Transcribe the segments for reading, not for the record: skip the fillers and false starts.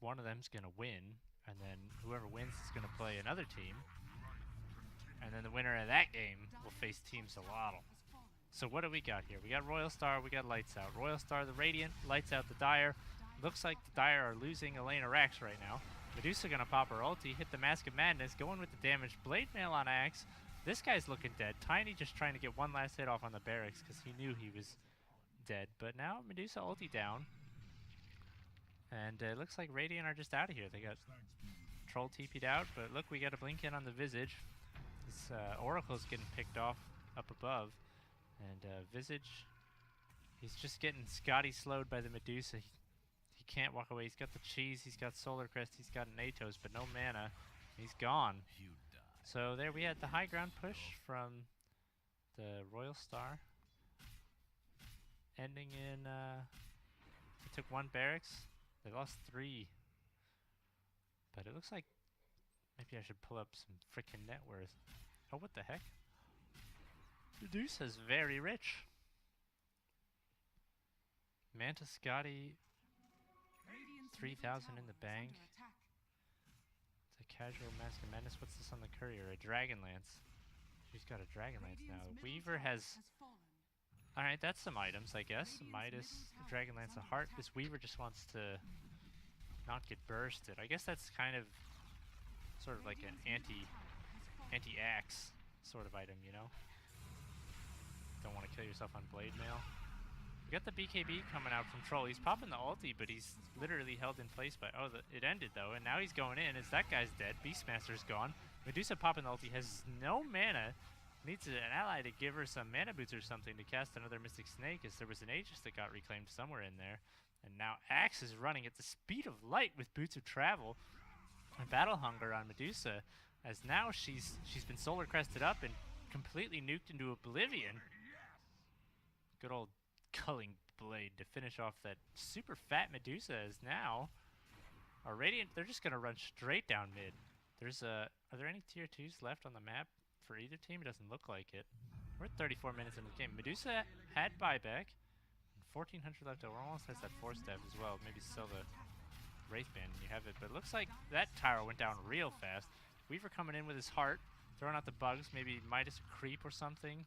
one of them's gonna win, and then whoever wins is gonna play another team, and then the winner of that game will face Team Solotl. So what do we got here? We got Royal Star, we got Lights Out. Royal Star, the Radiant, Lights Out, the Dire. Looks like the Dire are losing Elena Rax right now. Medusa gonna pop her ulti, hit the Mask of Madness, going with the damage. Blade Mail on Axe. This guy's looking dead. Tiny just trying to get one last hit off on the barracks because he knew he was dead. But now Medusa ulti down. And it looks like Radiant are just out of here. They got Troll TP'd out, but look, we got a blink in on the Visage. This Oracle's getting picked off up above. And Visage, he's just getting Scotty slowed by the Medusa. He can't walk away. He's got the cheese, he's got Solar Crest, he's got an Atos, but no mana. He's gone. So there we had the high ground push from the Royal Star. Ending in, they took one barracks. They lost 3. But it looks like maybe I should pull up some frickin' net worth. Oh, what the heck? Medusa's very rich. Manta Scotty, 3,000 in the bank. It's a casual Mask of Madness. What's this on the courier? A Dragonlance. She's got a Dragonlance now. Weaver has... Alright, that's some items, I guess. Midas, Dragonlance, a Heart. This Weaver just wants to not get bursted. I guess that's kind of sort of like an anti-axe sort of item, you know? Don't want to kill yourself on Blade Mail. We got the BKB coming out from Troll. He's popping the ulti, but he's literally held in place by... Oh, it ended, though, and now he's going in as that guy's dead. Beastmaster's gone. Medusa popping the ulti, has no mana. Needs an ally to give her some mana boots or something to cast another Mystic Snake, as there was an Aegis that got reclaimed somewhere in there. And now Axe is running at the speed of light with Boots of Travel. And Battle Hunger on Medusa, as now she's been Solar Crested up and completely nuked into oblivion. Good old Culling Blade to finish off that super fat Medusa, as now our Radiant, they're just going to run straight down mid. There's are there any tier 2s left on the map for either team? It doesn't look like it. We're at 34 minutes into the game. Medusa had buyback. 1,400 left over. Almost has that 4-step as well. Maybe sell the Wraith Band and you have it. But it looks like that tower went down real fast. Weaver coming in with his heart. Throwing out the bugs. Maybe Midas creep or something.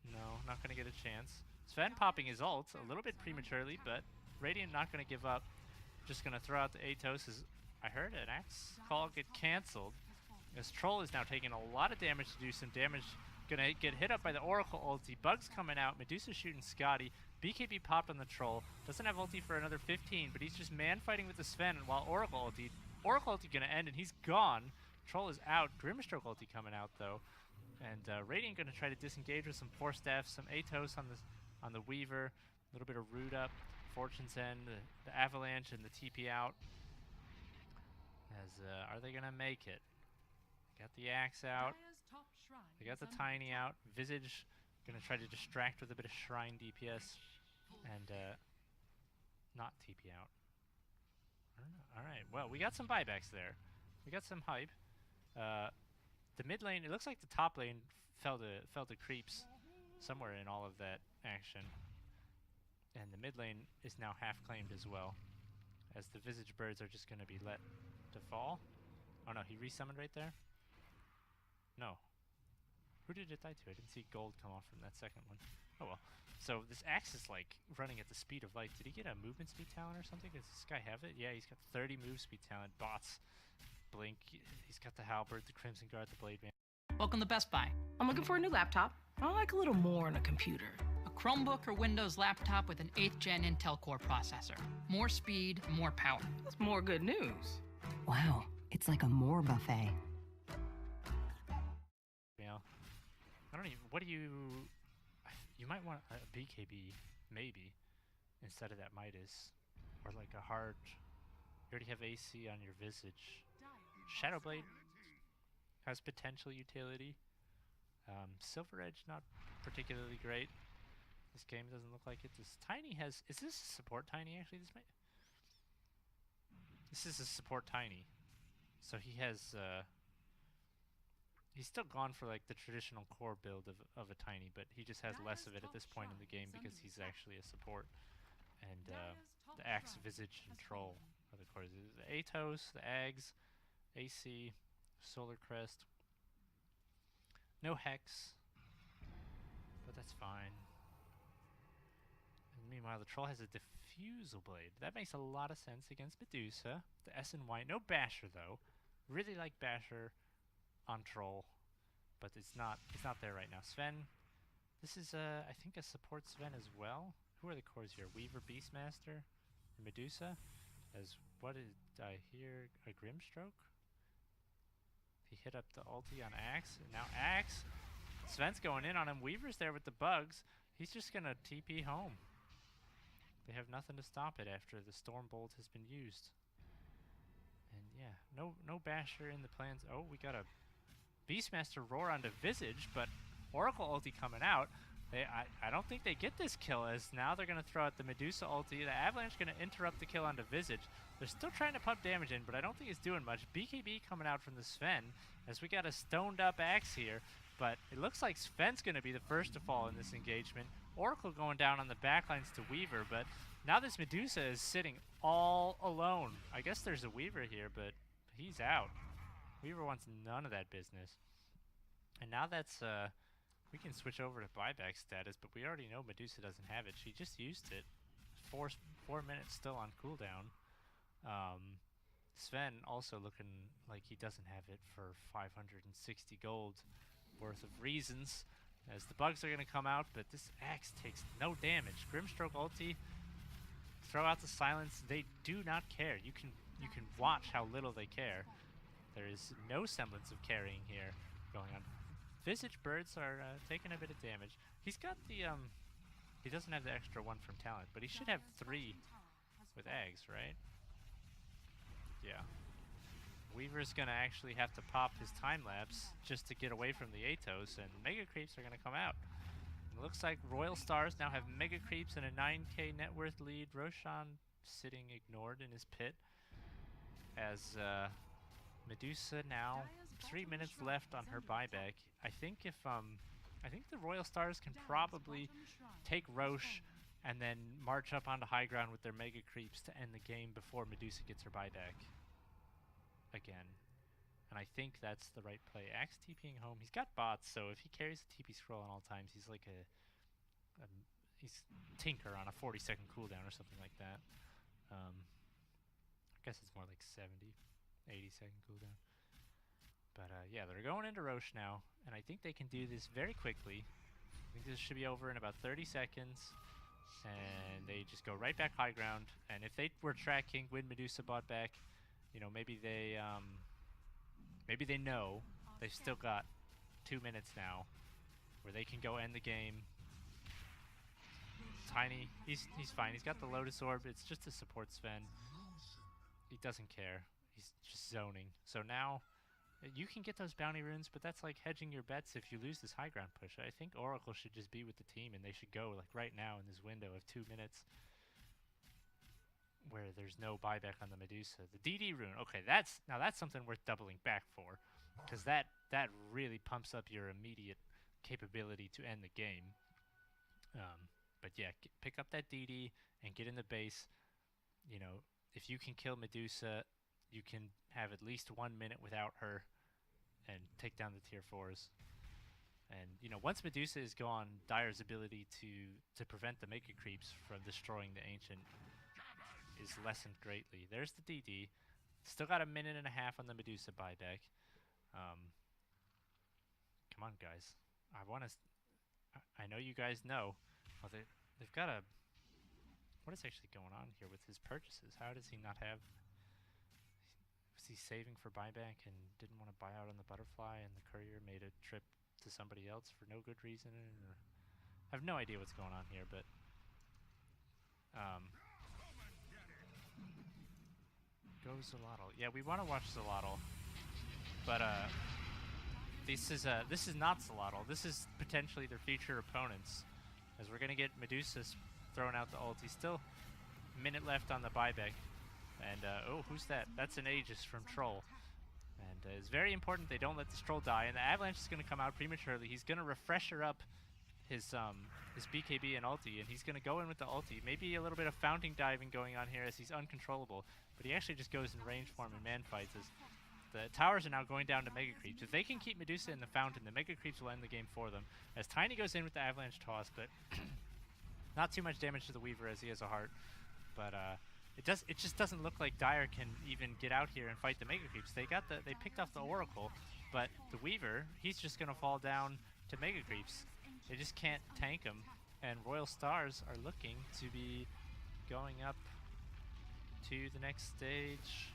No, not going to get a chance. Sven popping his ult a little bit prematurely, but Radiant not going to give up. Just going to throw out the Atos. I heard an Axe call get cancelled. As Troll is now taking a lot of damage to do some damage. Gonna get hit up by the Oracle ulti. Bugs coming out. Medusa shooting Scotty. BKB popped on the Troll. Doesn't have ulti for another 15, but he's just man fighting with the Sven while Oracle ulti. Oracle ulti gonna end and he's gone. Troll is out. Grimstroke ulti coming out though. And Radiant gonna try to disengage with some Force Staff, some Atos on the Weaver. A little bit of root up. Fortune's End, the Avalanche and the TP out. As are they gonna make it? Got the Axe out. They got the Tiny out. Visage gonna try to distract with a bit of Shrine DPS and not TP out. I don't know. All right. Well, we got some buybacks there. We got some hype. The mid lane. It looks like the top lane fell to creeps somewhere in all of that action, and the mid lane is now half claimed as well, as the Visage birds are just gonna be let to fall. Oh no, he resummoned right there. No. Who did it die to? I didn't see gold come off from that second one. Oh well. So this Axe is like running at the speed of light. Did he get a movement speed talent or something? Does this guy have it? Yeah, he's got 30 move speed talent. Bots. Blink. He's got the Halberd, the Crimson Guard, the Blade Man. Welcome to Best Buy. I'm looking for a new laptop. I like a little more on a computer. A Chromebook or Windows laptop with an 8th gen Intel Core processor. More speed, more power. That's more good news. Wow, it's like a more buffet. Yeah. I don't even, what do you might want a BKB, maybe, instead of that Midas. Or like a hard, you already have AC on your Visage. Shadow Blade has potential utility. Silver Edge, not particularly great. This game doesn't look like it. This Tiny has, is this a support Tiny actually? This is a support Tiny. So he has, he's still gone for like the traditional core build of a Tiny, but he just has less of it at this point in the game because he's actually a support. And the Axe, Visage, and Troll are the cores. The Atos, the Ags, AC, Solar Crest. No Hex, but that's fine. And meanwhile, the Troll has a Diffusal Blade. That makes a lot of sense against Medusa. The S and White. No Basher, though. Really like Basher on Troll, but it's not there right now. Sven, this is, I think, a support Sven as well. Who are the cores here? Weaver, Beastmaster, and Medusa. As what did I hear? A Grimstroke? He hit up the ulti on Axe, and now Axe. Sven's going in on him. Weaver's there with the bugs. He's just gonna TP home. They have nothing to stop it after the Storm Bolt has been used. And yeah, no Basher in the plans. Oh, we got a Beastmaster roar onto Visage, but Oracle ulti coming out. I don't think they get this kill, as now they're going to throw out the Medusa ulti. The Avalanche going to interrupt the kill onto Visage. They're still trying to pump damage in, but I don't think it's doing much. BKB coming out from the Sven, as we got a stoned up Axe here. But it looks like Sven's going to be the first to fall in this engagement. Oracle going down on the backlines to Weaver, but now this Medusa is sitting all alone. I guess there's a Weaver here, but he's out. Weaver wants none of that business. And now that's, we can switch over to buyback status, but we already know Medusa doesn't have it. She just used it. 4 minutes still on cooldown. Sven also looking like he doesn't have it for 560 gold worth of reasons, as the bugs are going to come out, but this Axe takes no damage. Grimstroke ulti, throw out the silence. They do not care. You can watch how little they care. There is no semblance of carrying here going on. Visage birds are taking a bit of damage. He's got the he doesn't have the extra 1 from talent, but he should have 3 with Ags, right? Yeah. Weaver's gonna actually have to pop his time lapse just to get away from the Atos, and Mega Creeps are gonna come out. It looks like Royal Stars now have Mega Creeps and a 9k net worth lead. Roshan sitting ignored in his pit, as Medusa now 3 minutes left on her buyback. I think if I think the Royal Stars can probably take Roche and then march up onto high ground with their Mega Creeps to end the game before Medusa gets her buyback again. And I think that's the right play. Axe TPing home. He's got bots, so if he carries the TP scroll on all times, he's like he's Tinker on a 40-second cooldown or something like that. I guess it's more like 70, 80-second cooldown. But yeah, they're going into Roche now, and I think they can do this very quickly. I think this should be over in about 30 seconds, and they just go right back high ground. And if they were tracking when Medusa bought back, you know, maybe they know they've still got 2 minutes now where they can go end the game. Tiny, he's fine. He's got the Lotus Orb. It's just a support Sven. He doesn't care. He's just zoning. So now you can get those bounty runes, but that's like hedging your bets if you lose this high ground push. I think Oracle should just be with the team, and they should go like right now in this window of 2 minutes where there's no buyback on the Medusa. The DD rune, okay, that's something worth doubling back for, because that really pumps up your immediate capability to end the game. But yeah, pick up that DD and get in the base. You know, if you can kill Medusa, you can have at least 1 minute without her and take down the tier 4s. And, you know, once Medusa is gone, Dire's ability to prevent the Mega Creeps from destroying the Ancient is lessened greatly. There's the DD. Still got 1.5 minutes on the Medusa buyback. Come on, guys. I know you guys know. Oh, they've got a... What is actually going on here with his purchases? How does he not have... Was he saving for buyback and didn't want to buy out on the Butterfly, and the Courier made a trip to somebody else for no good reason? Or I have no idea what's going on here, but... Go Zolotl. Yeah, we want to watch Zolotl, but this is not Zolotl. This is potentially their future opponents, as we're gonna get Medusa throwing out the ulti. Still a minute left on the buyback, and oh, who's that? That's an Aegis from Troll, and it's very important they don't let this Troll die. And the Avalanche is gonna come out prematurely. He's gonna refresher up his is BKB and ulti, and he's going to go in with the ulti. Maybe a little bit of fountain diving going on here as he's uncontrollable, but he actually just goes in range form and man fights as the towers are now going down to Mega Creeps. If they can keep Medusa in the fountain, the Mega Creeps will end the game for them. As Tiny goes in with the Avalanche Toss, but not too much damage to the Weaver as he has a heart. But it just doesn't look like Dire can even get out here and fight the Mega Creeps. They picked off the Oracle, but the Weaver, he's just gonna fall down to Mega Creeps. They just can't tank him, and Royal Stars are looking to be going up to the next stage,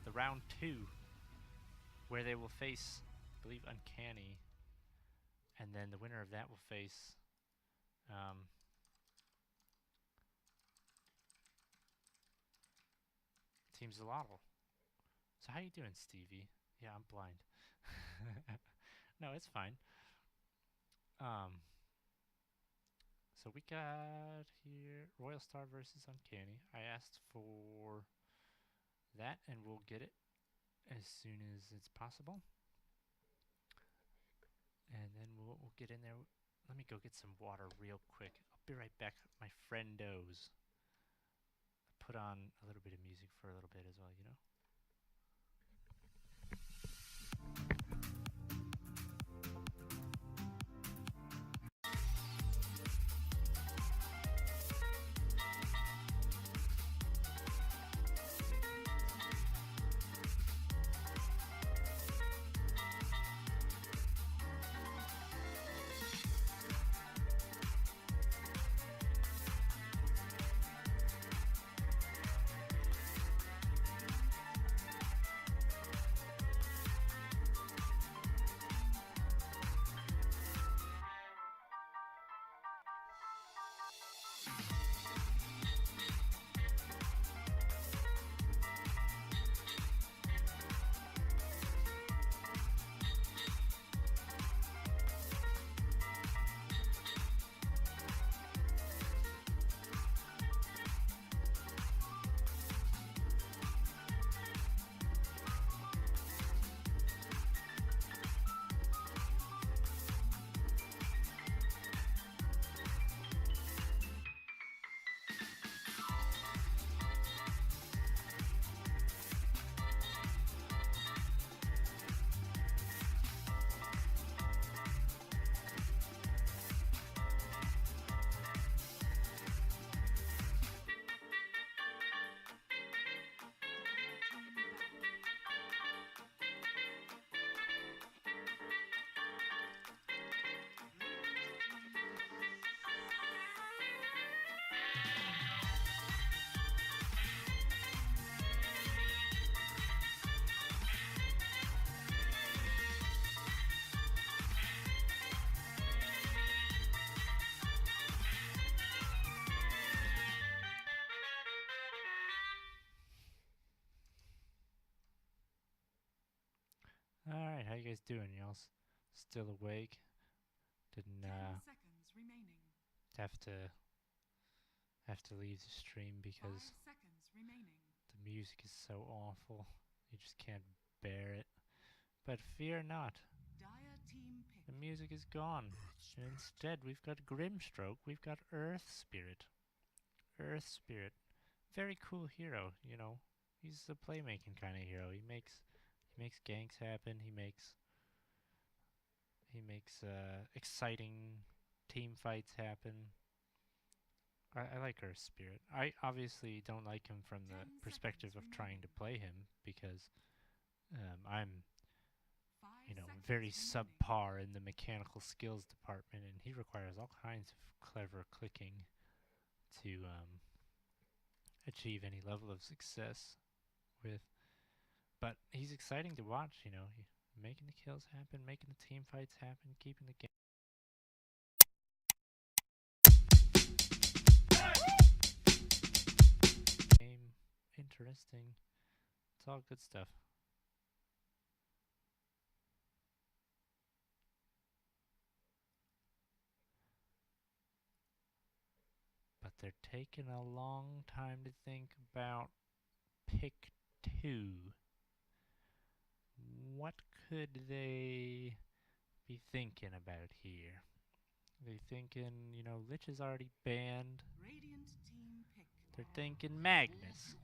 the round 2, where they will face, I believe, Uncanny, and then the winner of that will face Team Zalotl. So how you doing, Stevie? Yeah, I'm blind. No, it's fine. So we got here Royal Star versus Uncanny. I asked for that, and we'll get it as soon as it's possible. And then we'll get in there. Let me go get some water real quick. I'll be right back, my friendos. Put on a little bit of music for a little bit as well, you know? Alright, how you guys doing? Y'all still awake? Didn't seconds remaining. have to leave the stream because 5 seconds remaining. the music is so awful. You just can't bear it. But fear not. Dire team pick. The music is gone. And instead we've got Grimstroke, we've got Earth Spirit. Earth Spirit. Very cool hero, you know. He's a playmaking kind of hero. He makes ganks happen. He makes exciting team fights happen. I like Earth Spirit. I obviously don't like him from the perspective of trying to play him because I'm, you know, very subpar in the mechanical skills department, and he requires all kinds of clever clicking to achieve any level of success with. But he's exciting to watch, you know, making the kills happen, making the team fights happen, keeping the game interesting. It's all good stuff. But they're taking a long time to think about pick 2. What could they be thinking about here? They thinking, you know, Lich is already banned. Radiant team pick. They're thinking Magnus.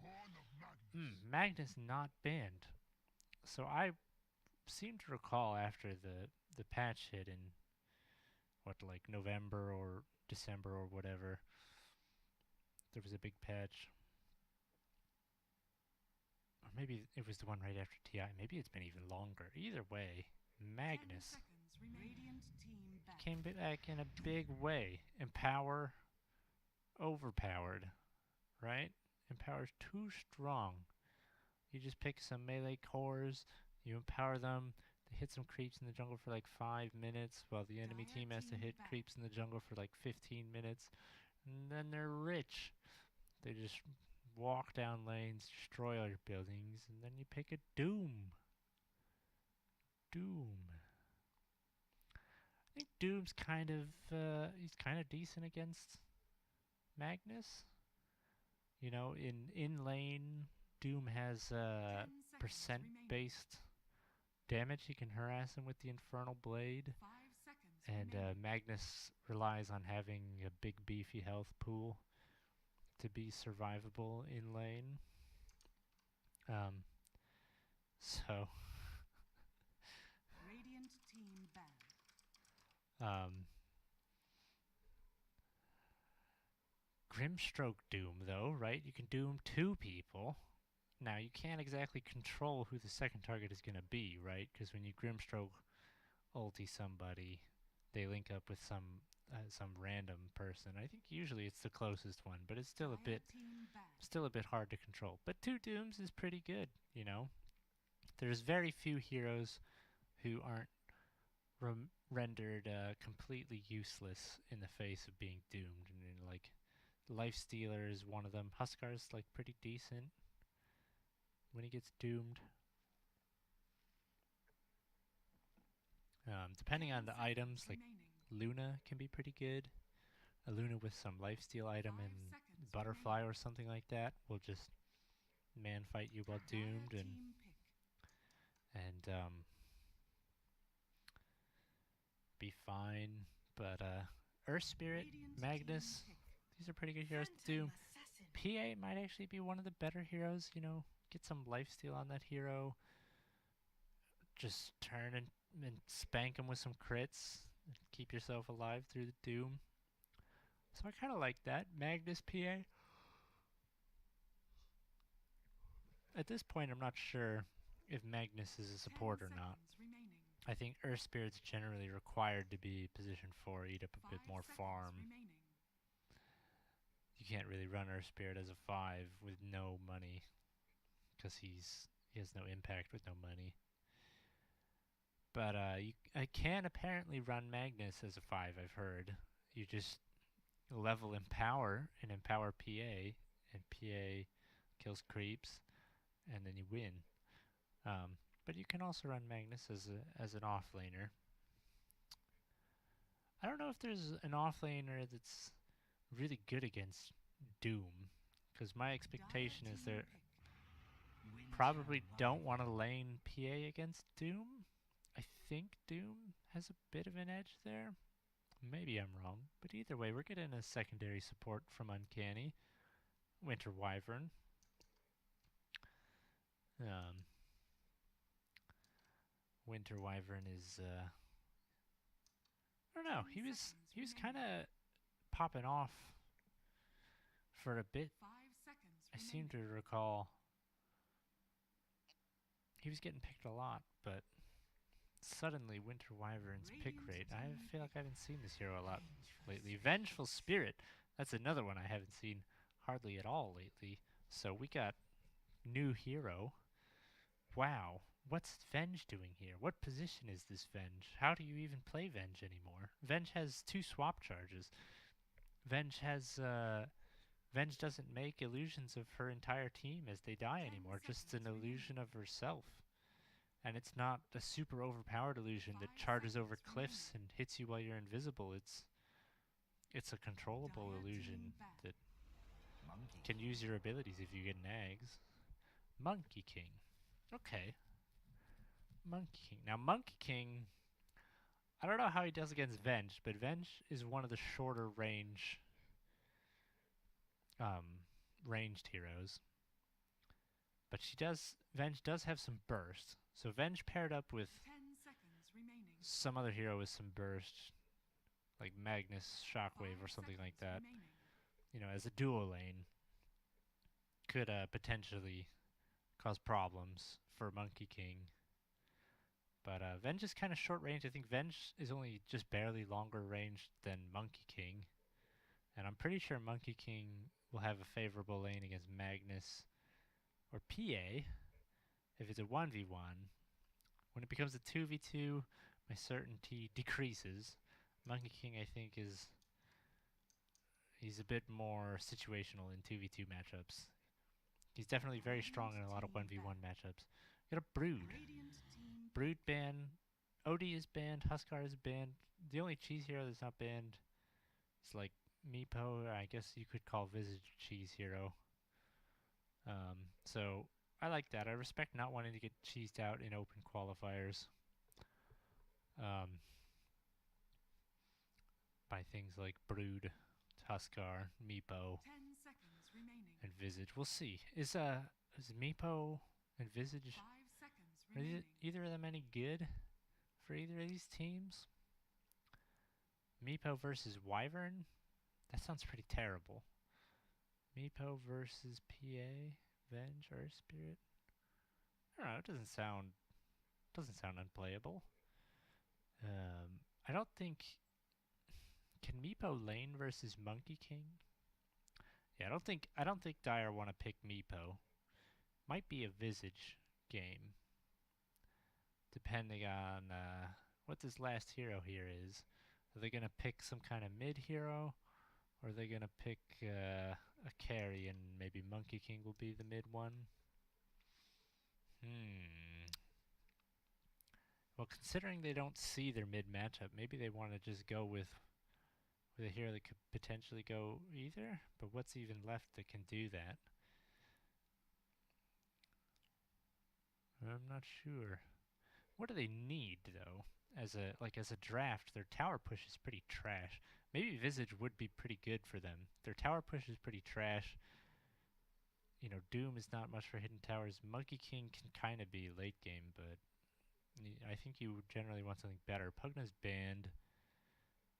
Magnus not banned. So I seem to recall after the patch hit in what, like November or December or whatever, there was a big patch. Or maybe it was the one right after TI. Maybe it's been even longer. Either way, 10 Magnus seconds remaining. Radiant team back. came back in a big way. Empower, overpowered, right? Empower's too strong. You just pick some melee cores, you empower them, they hit some creeps in the jungle for like 5 minutes, while the enemy team has to hit creeps in the jungle for like 15 minutes, and then they're rich. They just walk down lanes, destroy all your buildings, and then you pick a Doom. I think Doom's kind of, he's kind of decent against Magnus. You know, in lane, Doom has 10 percent seconds remaining. based damage. He can harass him with the Infernal Blade. 5 seconds And remaining. Magnus relies on having a big beefy health pool to be survivable in lane. So Radiant team back. Grimstroke Doom, though, right? You can doom 2 people. Now, you can't exactly control who the second target is going to be, right? Because when you Grimstroke ulti somebody, they link up with some random person. I think usually it's the closest one, but it's still a bit hard to control. But 2 dooms is pretty good, you know. There's very few heroes who aren't rendered completely useless in the face of being doomed. And like, Lifestealer is one of them. Huskar's like pretty decent when he gets doomed. Depending on the items, like Luna can be pretty good. A Luna with some lifesteal item and Butterfly or something like that will just man fight you while doomed and be fine. But Earth Spirit, Magnus, these are pretty good heroes to doom. PA might actually be one of the better heroes, you know. Get some lifesteal on that hero. Just turn and spank him with some crits. Keep yourself alive through the doom. So I kind of like that. Magnus PA. At this point, I'm not sure if Magnus is a support or not. I think Earth Spirit's generally required to be position 4, eat up a bit more farm. You can't really run Earth Spirit as a 5 with no money, because he has no impact with no money. But I can apparently run Magnus as a 5, I've heard. You just level Empower and Empower PA, and PA kills creeps, and then you win. But you can also run Magnus as an offlaner. I don't know if there's an offlaner that's really good against Doom, because my expectation is they probably don't want to lane PA against Doom. I think Doom has a bit of an edge there. Maybe I'm wrong, but either way, we're getting a secondary support from Uncanny. Winter Wyvern. Winter Wyvern is I don't know. He was kind of popping off for a bit. I seem to recall he was getting picked a lot, but suddenly Winter Wyvern's pick rate. I feel like I haven't seen this hero a lot lately. Vengeful Spirit. That's another one I haven't seen hardly at all lately. So we got new hero. Wow. What's Venge doing here? What position is this Venge? How do you even play Venge anymore? Venge has 2 swap charges. Venge doesn't make illusions of her entire team as they die anymore. Just an illusion of herself. And it's not a super overpowered illusion that charges over cliffs and hits you while you're invisible. It's a controllable illusion that can use your abilities if you get nags. Monkey King. Okay. Monkey King. Now, Monkey King, I don't know how he does against Venge, but Venge is one of the shorter ranged heroes. But Venge does have some burst. So Venge paired up with 10 seconds remaining. some other hero with some burst, like Magnus, Shockwave, 5 or something like seconds that. remaining. You know, as a duo lane, could potentially cause problems for Monkey King. But Venge is kind of short range. I think Venge is only just barely longer range than Monkey King. And I'm pretty sure Monkey King will have a favorable lane against Magnus or PA if it's a 1v1. When it becomes a 2v2, my certainty decreases. Monkey King, I think, he's a bit more situational in 2v2 matchups. He's definitely very strong in a lot of 1v1 matchups. Got a Brood. Radiant team Brood banned. OD is banned. Huskar is banned. The only cheese hero that's not banned is like Meepo. I guess you could call Visage cheese hero. So I like that. I respect not wanting to get cheesed out in open qualifiers. By things like Brood, Huskar, Meepo, 10 seconds remaining. and Visage. We'll see. Is Meepo and Visage, 5 seconds are remaining. either of them any good for either of these teams? Meepo versus Wyvern? That sounds pretty terrible. Meepo versus PA, Venge, or Spirit? I don't know, it doesn't sound unplayable. I don't think, can Meepo lane versus Monkey King? Yeah, I don't think Dire want to pick Meepo. Might be a Visage game, depending on what this last hero here is. Are they gonna pick some kind of mid hero, or are they gonna pick a carry and maybe Monkey King will be the mid one? Well, considering they don't see their mid matchup, maybe they want to just go with a hero that could potentially go either. But what's even left that can do that? I'm not sure. What do they need though? As a draft, their tower push is pretty trash. Maybe Visage would be pretty good for them. Their tower push is pretty trash. You know, Doom is not much for hidden towers. Monkey King can kind of be late game, but I think you would generally want something better. Pugna's banned.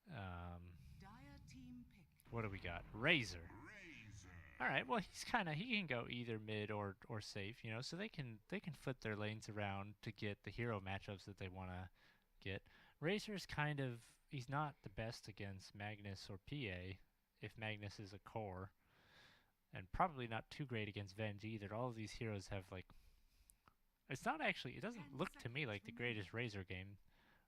Dire team pick. What do we got? Razor. Alright, well he can go either mid or safe, you know, so they can flip their lanes around to get the hero matchups that they wanna get. Razor's he's not the best against Magnus or PA, if Magnus is a core. And probably not too great against Venge either. All of these heroes have it doesn't look to me like the greatest Razor game.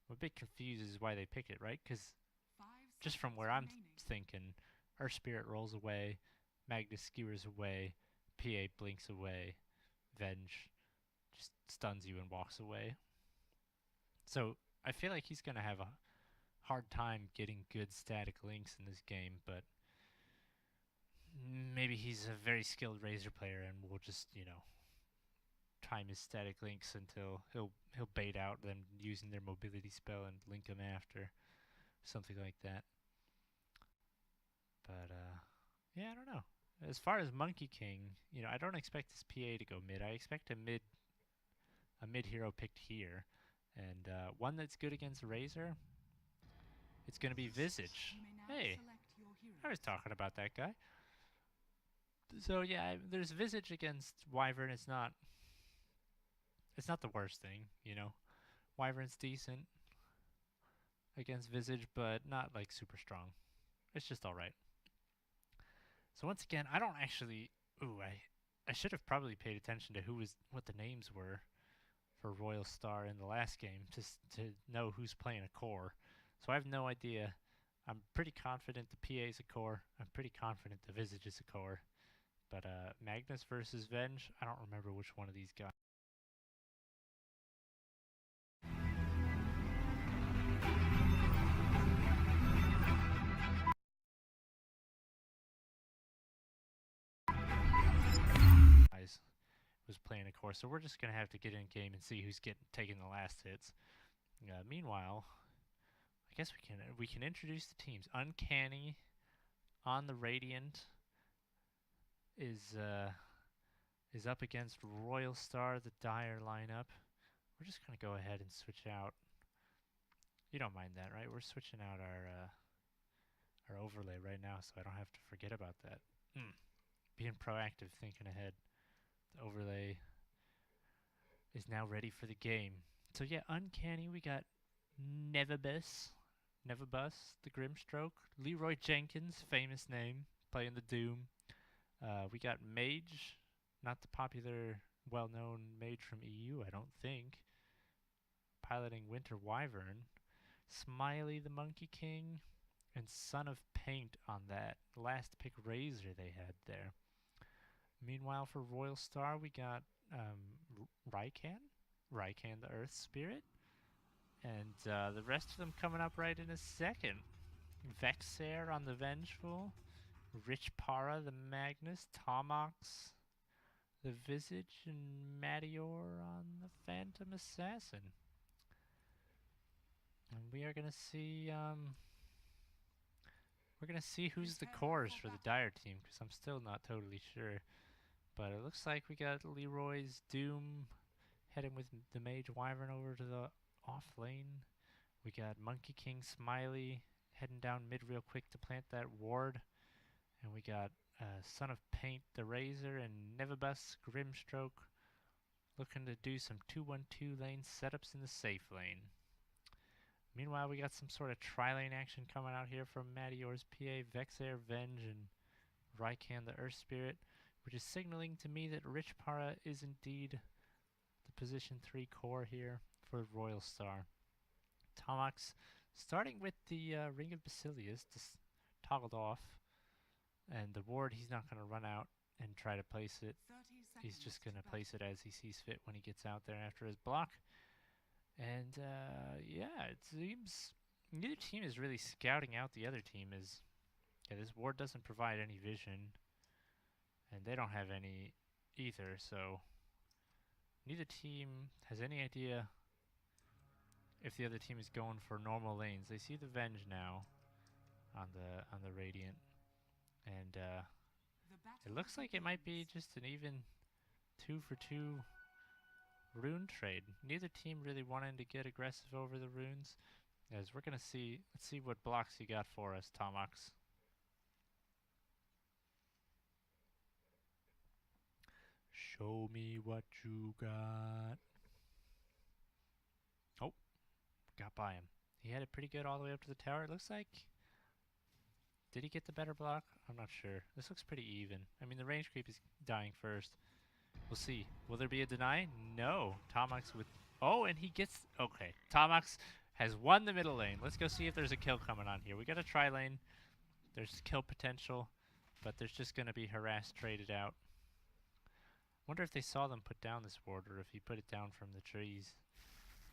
I'm a bit confused as why they picked it, right? Because 5 just from seconds where I'm remaining. thinking, Earth Spirit rolls away, Magnus skewers away, PA blinks away, Venge just stuns you and walks away. So I feel like he's going to have a hard time getting good static links in this game, but maybe he's a very skilled Razor player and we'll just, you know, time his static links until he'll bait out them using their mobility spell and link them after. Something like that. But yeah, I don't know. As far as Monkey King, you know, I don't expect this PA to go mid. I expect a mid hero picked here. And one that's good against Razor, it's gonna be Visage. You may now Hey, select your hero. I was talking about that guy. So yeah, there's Visage against Wyvern. It's not the worst thing, you know. Wyvern's decent against Visage, but not like super strong. It's just alright. So once again, I don't actually... Ooh, I should have probably paid attention to what the names were for Royal Star in the last game, just to know who's playing a core. So I have no idea. I'm pretty confident the PA is a core. I'm pretty confident the Visage is a core. But Magnus versus Venge, I don't remember which one of these guys. Was playing a core, so we're just gonna have to get in game and see who's taking the last hits. Meanwhile, I guess we can introduce the teams. Uncanny on the Radiant is up against Royal Star, the Dire lineup. We're just gonna go ahead and switch out. You don't mind that, right? We're switching out our overlay right now, so I don't have to forget about that. Being proactive, thinking ahead. The overlay is now ready for the game. So yeah, Uncanny, we got Nevabus, the Grimstroke, Leroy Jenkins, famous name, playing the Doom. We got Mage, not the popular, well-known Mage from EU, I don't think, piloting Winter Wyvern. Smiley, the Monkey King, and Son of Paint on that last pick Razor they had there. Meanwhile, for Royal Star, we got Rykan, the Earth Spirit, and the rest of them coming up right in a second. Vexair on the Vengeful, Rich Para, the Magnus, Tomox, the Visage, and Madior on the Phantom Assassin. And we are gonna see who's the cores for the Dire team, because I'm still not totally sure. But it looks like we got Leroy's Doom heading with the Mage Wyvern over to the off lane. We got Monkey King Smiley heading down mid real quick to plant that ward. And we got Son of Paint the Razor and Nevabus Grimstroke looking to do some 2-1-2 lane setups in the safe lane. Meanwhile, we got some sort of tri-lane action coming out here from Madior's PA, Vexair, Venge, and Rykan the Earth Spirit, which is signaling to me that Rich Para is indeed the position 3 core here for Royal Star. Tomox starting with the Ring of Basilius, just toggled off, and the ward he's not going to run out and try to place it. 30 He's seconds just to going to go. place it as he sees fit when he gets out there after his block. And yeah, it seems neither team is really scouting out the other team. Yeah, this ward doesn't provide any vision, and they don't have any either, so neither team has any idea if the other team is going for normal lanes. They see the Venge now on the Radiant, and The it battle looks like it might be begins. just an even 2-for-2 rune trade. Neither team really wanting to get aggressive over the runes, as we're gonna see. Let's see what blocks you got for us, Tomox. Show me what you got. Oh, got by him. He had it pretty good all the way up to the tower. It looks like. Did he get the better block? I'm not sure. This looks pretty even. I mean, the range creep is dying first. We'll see. Will there be a deny? No. Tomox with... Oh, and he gets... Okay. Tomox has won the middle lane. Let's go see if there's a kill coming on here. We got a tri-lane. There's kill potential, but there's just going to be harass traded out. Wonder if they saw them put down this ward, or if he put it down from the trees.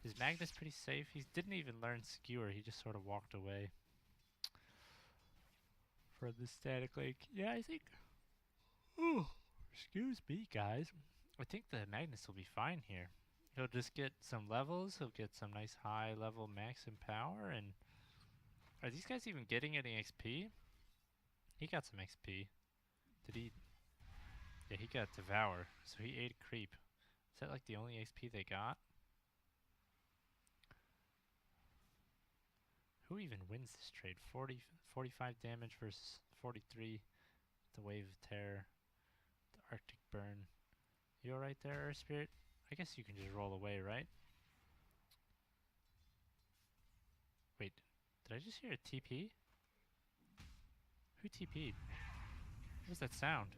Is Magnus pretty safe? He didn't even learn Skewer. He just sort of walked away from the static lake. Yeah, I think... Ooh, excuse me, guys. I think the Magnus will be fine here. He'll just get some levels. He'll get some nice high level max in power. And are these guys even getting any XP? He got some XP. Did he? Yeah, he got Devour. So he ate Creep. Is that like the only XP they got? Who even wins this trade? 45 damage versus 43. The Wave of Terror. The Arctic Burn. You alright there, Earth Spirit? I guess you can just roll away, right? Wait, did I just hear a TP? Who TP'd? What was that sound?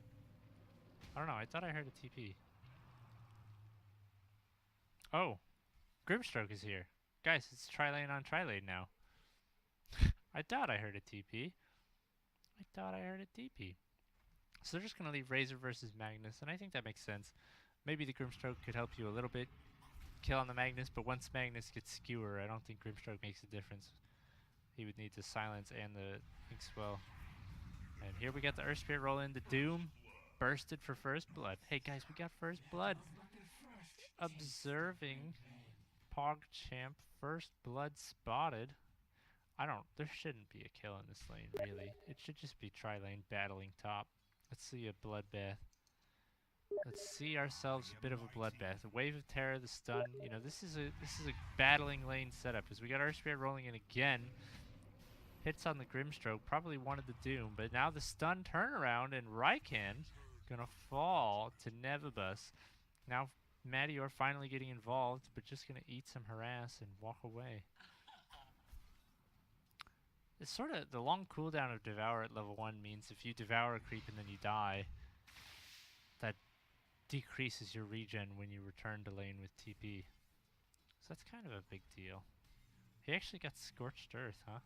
I don't know, I thought I heard a TP. Oh, Grimstroke is here. Guys, it's tri-lane on tri-lane now. I thought I heard a TP. So they're just going to leave Razor versus Magnus, and I think that makes sense. Maybe the Grimstroke could help you a little bit kill on the Magnus, but once Magnus gets Skewer, I don't think Grimstroke makes a difference. He would need to silence and the Inkswell. And here we got the Earth Spirit roll in. The Doom bursted for first blood. Hey guys, we got first blood. Observing PogChamp, first blood spotted There shouldn't be a kill in this lane, really. It should just be tri-lane battling top. Let's see a bloodbath. Let's see ourselves a bit of a bloodbath. A wave of terror, the stun. You know, this is a battling lane setup. As we got our spirit rolling in again. Hits on the Grimstroke, probably wanted the Doom, but now the stun turnaround and Raikan gonna fall to Nevibus. Now Madior finally getting involved, but just gonna eat some harass and walk away. It's sort of the long cooldown of Devour at level 1 means if you devour a creep and then you die, that decreases your regen when you return to lane with TP. So that's kind of a big deal. He actually got Scorched Earth, huh?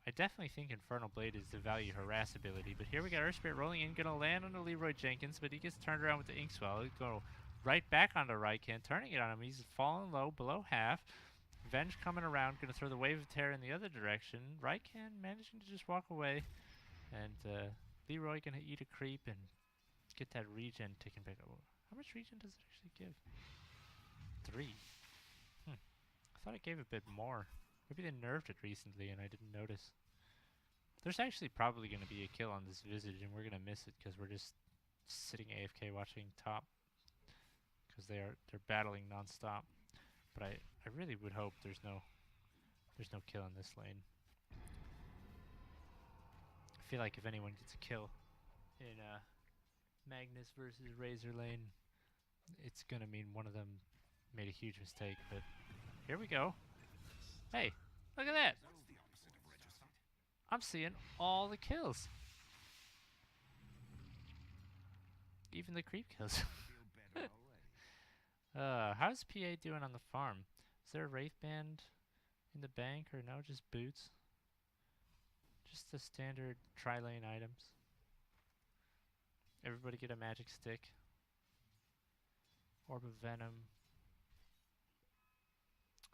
I definitely think Infernal Blade is the value harass ability, but here we got Earth Spirit rolling in, gonna land on the Leroy Jenkins, but he gets turned around with the Inkswell. He'll go right back onto Raikan, turning it on him. He's falling low, below half. Venge coming around, gonna throw the Wave of Terror in the other direction. Raikan managing to just walk away, and Leroy gonna eat a creep and get that regen ticking back up. How much regen does it actually give? 3. I thought it gave a bit more. Maybe they nerfed it recently and I didn't notice. There's actually probably going to be a kill on this Visage and we're going to miss it because we're just sitting AFK watching top. Because they're battling non-stop. But I really would hope there's no kill in this lane. I feel like if anyone gets a kill in Magnus versus Razor lane, it's going to mean one of them made a huge mistake. But here we go. Hey, look at that! I'm seeing all the kills. Even the creep kills. How's PA doing on the farm? Is there a Wraith Band in the bank or no, just boots? Just the standard tri-lane items. Everybody get a magic stick. Orb of Venom.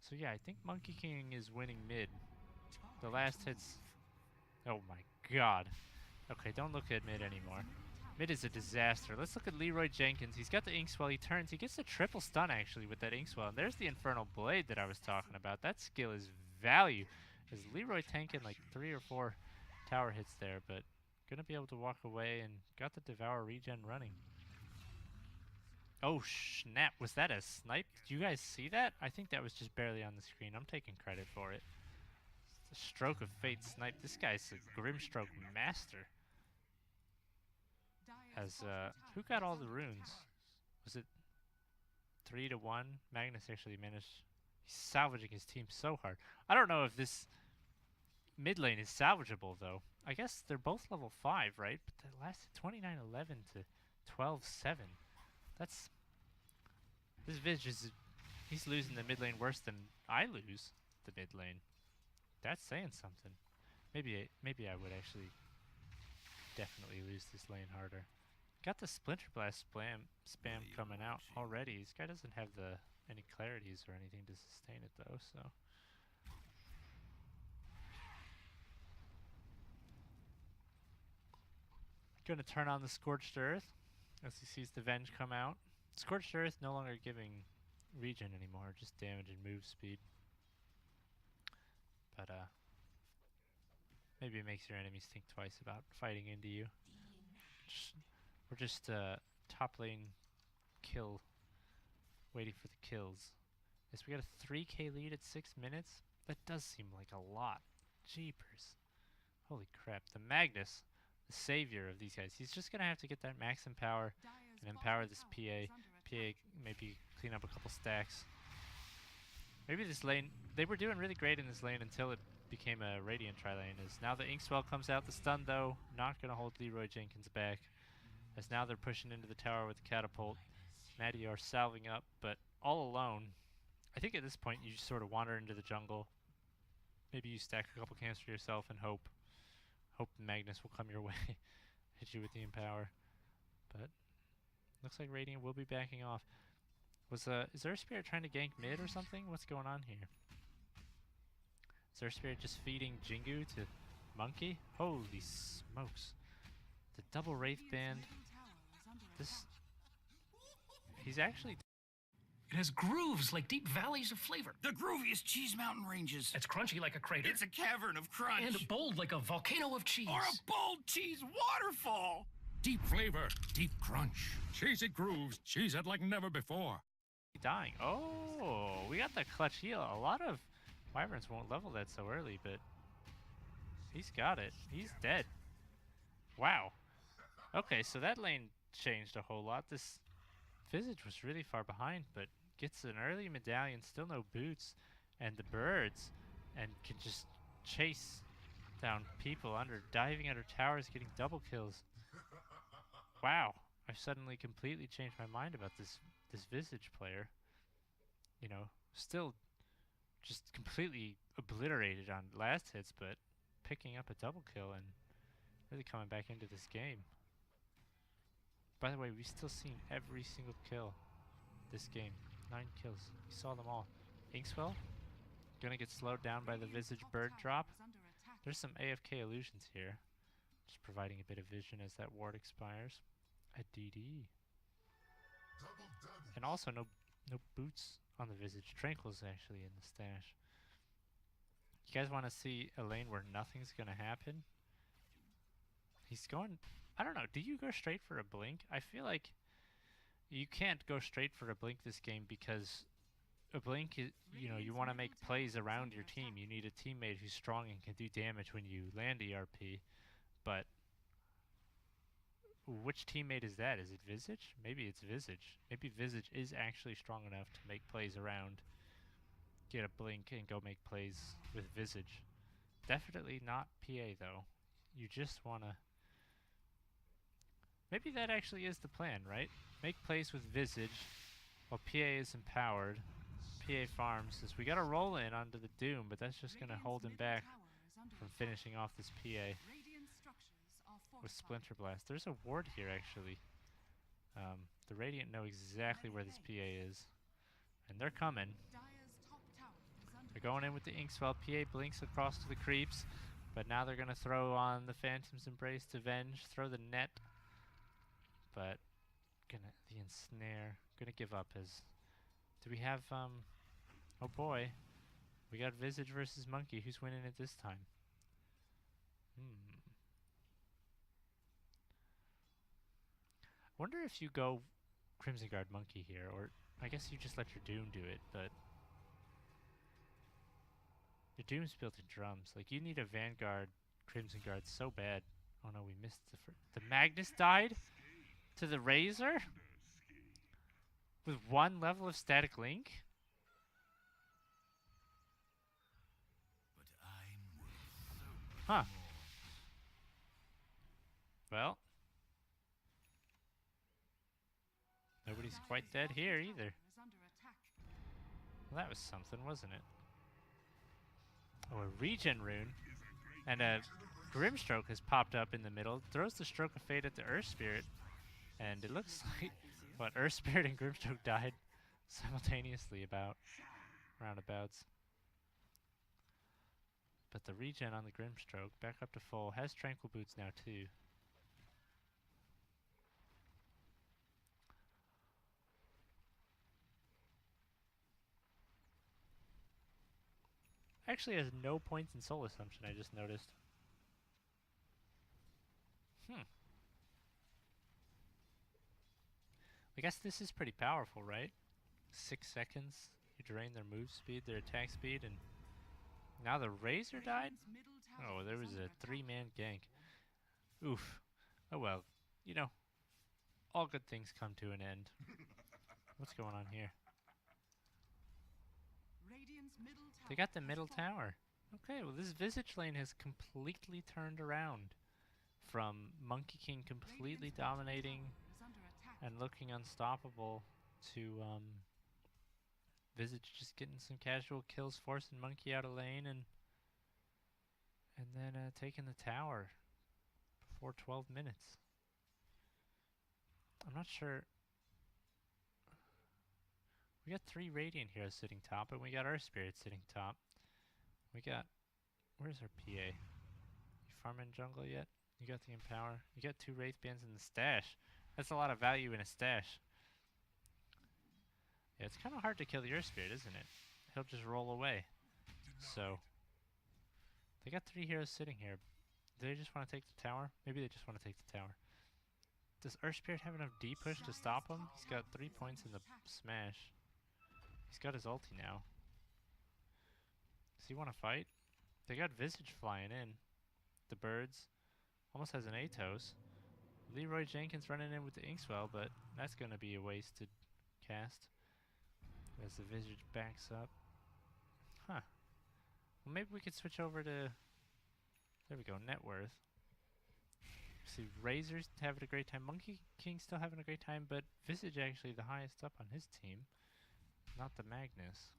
So yeah, I think Monkey King is winning mid. The last hits... Oh my god. Okay, don't look at mid anymore. Mid is a disaster. Let's look at Leroy Jenkins. He's got the Inkswell. He turns. He gets a triple stun actually with that Inkswell. And there's the Infernal Blade that I was talking about. That skill is value. Is Leroy tanking like 3 or 4 tower hits there, but gonna be able to walk away and got the Devour regen running. Oh snap, was that a snipe? Did you guys see that? I think that was just barely on the screen. I'm taking credit for it. It's a stroke of fate snipe. This guy's a Grimstroke master. As who got all the runes? Was it 3 to 1? Magnus actually managed. He's salvaging his team so hard. I don't know if this mid lane is salvageable though. I guess they're both level 5, right? But they lasted 29-11 to 12-7. That's... This Viz is... He's losing the mid lane worse than I lose the mid lane. That's saying something. Maybe I would actually definitely lose this lane harder. Got the Splinter Blast spam coming out already. This guy doesn't have any clarities or anything to sustain it though, so... Gonna turn on the Scorched Earth as he sees the Venge come out. Scorched Earth no longer giving regen anymore, just damage and move speed. But maybe it makes your enemies think twice about fighting into you. We're just top lane kill, waiting for the kills. Yes, we got a 3k lead at 6 minutes. That does seem like a lot. Jeepers. Holy crap. The Magnus, the savior of these guys. He's just going to have to get that max empower and empower this PA. PA maybe clean up a couple stacks. Maybe this lane, they were doing really great in this lane until it became a Radiant tri-lane. As now the Inkswell comes out, the stun though, not going to hold Leroy Jenkins back. As now they're pushing into the tower with the catapult. Madior salving up, but all alone. I think at this point you just sort of wander into the jungle. Maybe you stack a couple camps for yourself and hope Magnus will come your way. Hit you with the empower. But looks like Radiant will be backing off. Is there a spirit trying to gank mid or something? What's going on here? Is there a spirit just feeding Jingu to Monkey? Holy smokes. The double Wraith Band. He's actually... It has grooves like deep valleys of flavor. The grooviest cheese mountain ranges. It's crunchy like a crater. It's a cavern of crunch. And bold like a volcano of cheese. Or a bold cheese waterfall. Deep flavor, deep crunch. Cheese it grooves, cheese it like never before. Dying. Oh, we got the clutch heal. A lot of wyverns won't level that so early, but he's got it. He's dead. Wow. Okay, so that lane changed a whole lot. This Visage was really far behind, but gets an early medallion, still no boots, and the birds, and can just chase down people under, diving under towers, getting double kills. Wow. I've suddenly completely changed my mind about this Visage player. You know, still just completely obliterated on last hits, but picking up a double kill and really coming back into this game. By the way, we've still seen every single kill this game. 9 kills. We saw them all. Inkswell gonna get slowed down by the Visage bird drop. There's some AFK illusions here. Just providing a bit of vision as that ward expires. A DD. And also no boots on the Visage. Tranquil's actually in the stash. You guys want to see a lane where nothing's gonna happen? He's going... I don't know, do you go straight for a blink? I feel like you can't go straight for a blink this game because a blink is, you know, you want to make plays around your team. You need a teammate who's strong and can do damage when you land ERP. But which teammate is that? Is it Visage? Maybe it's Visage. Maybe Visage is actually strong enough to make plays around, get a blink, and go make plays with Visage. Definitely not PA though. You just want to... Maybe that actually is the plan, right? Make plays with Visage while PA is empowered. PA farms says we gotta roll in onto the Doom, but that's just gonna hold him back from finishing off this PA with Splinter Blast. There's a ward here actually. The Radiant know exactly where this PA is, and they're coming. They're going in with the Inkswell. PA blinks across to the creeps, but now they're gonna throw on the Phantom's Embrace to Venge, throw the net. But the ensnare, gonna give up as... Do we have, oh boy. We got Visage versus Monkey. Who's winning it this time? Wonder if you go Crimson Guard Monkey here, or I guess you just let your Doom do it, but... Your Doom's built in drums. Like, you need a Vanguard Crimson Guard so bad. Oh no, we missed the Magnus died? To the Razor? With 1 level of static link? Huh. Well. Nobody's quite dead here either. Well, that was something, wasn't it? Oh, a regen rune. And a Grimstroke has popped up in the middle. Throws the Stroke of Fate at the Earth Spirit. And it looks like, what, Earth Spirit and Grimstroke died simultaneously roundabouts. But the regen on the Grimstroke, back up to full, has Tranquil Boots now too. Actually has no points in Soul Assumption, I just noticed. I guess this is pretty powerful, right? 6 seconds, you drain their move speed, their attack speed, and now the Razor died? Oh, there was a 3-man gank. Oof. Oh well, you know, all good things come to an end. What's going on here? They got the middle tower. Okay, well this Visage lane has completely turned around from Monkey King completely dominating and looking unstoppable to Visage just getting some casual kills, forcing Monkey out of lane, and then taking the tower before 12 minutes. I'm not sure. We got 3 Radiant Heroes sitting top, and we got our Spirit sitting top. We got... Where's our PA? You farming jungle yet? You got the Empower. You got 2 Wraith Bands in the stash. That's a lot of value in a stash. Yeah, it's kind of hard to kill the Earth Spirit, isn't it? He'll just roll away. So, they got 3 heroes sitting here. Do they just want to take the tower? Maybe they just want to take the tower. Does Earth Spirit have enough D push to stop him? He's got 3 points in the smash. He's got his ulti now. Does he want to fight? They got Visage flying in. The birds. Almost has an Atos. Leroy Jenkins running in with the Inkswell, but that's going to be a wasted cast. As the Visage backs up. Huh. Well, maybe we could switch over to... There we go, net worth. See, Razor's having a great time. Monkey King's still having a great time, but Visage actually the highest up on his team. Not the Magnus.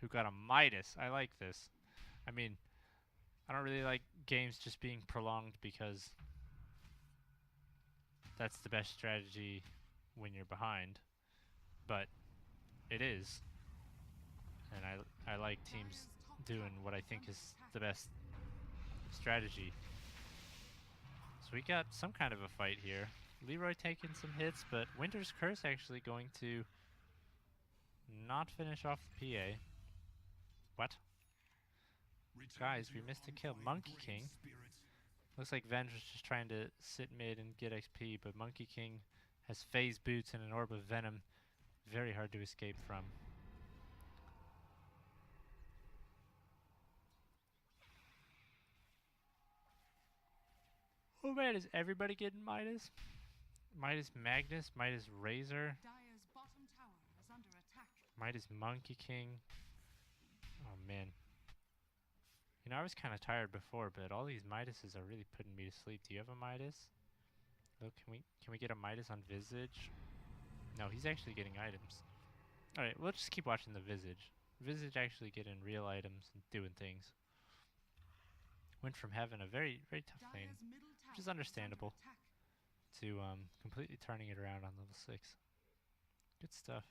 Who got a Midas. I like this. I mean, I don't really like games just being prolonged because that's the best strategy when you're behind. But it is. And I like teams doing what I think is the best strategy. So we got some kind of a fight here. Leroy taking some hits, but Winter's Curse actually going to not finish off the PA. What? Guys, we missed a kill. Monkey King. Looks like Venge was just trying to sit mid and get XP, but Monkey King has phase boots and an orb of venom. Very hard to escape from. Oh man, is everybody getting Midas? Midas Magnus, Midas Razor, Dire's bottom tower is under attack. Midas Monkey King. Oh man. You know, I was kind of tired before, but all these Midases are really putting me to sleep. Do you have a Midas? Look, can we get a Midas on Visage? No, he's actually getting items. Alright, we'll just keep watching the Visage. Visage actually getting real items and doing things. Went from having a very, very tough lane, Dire's middle which is tower understandable, under attack. to completely turning it around on level 6. Good stuff.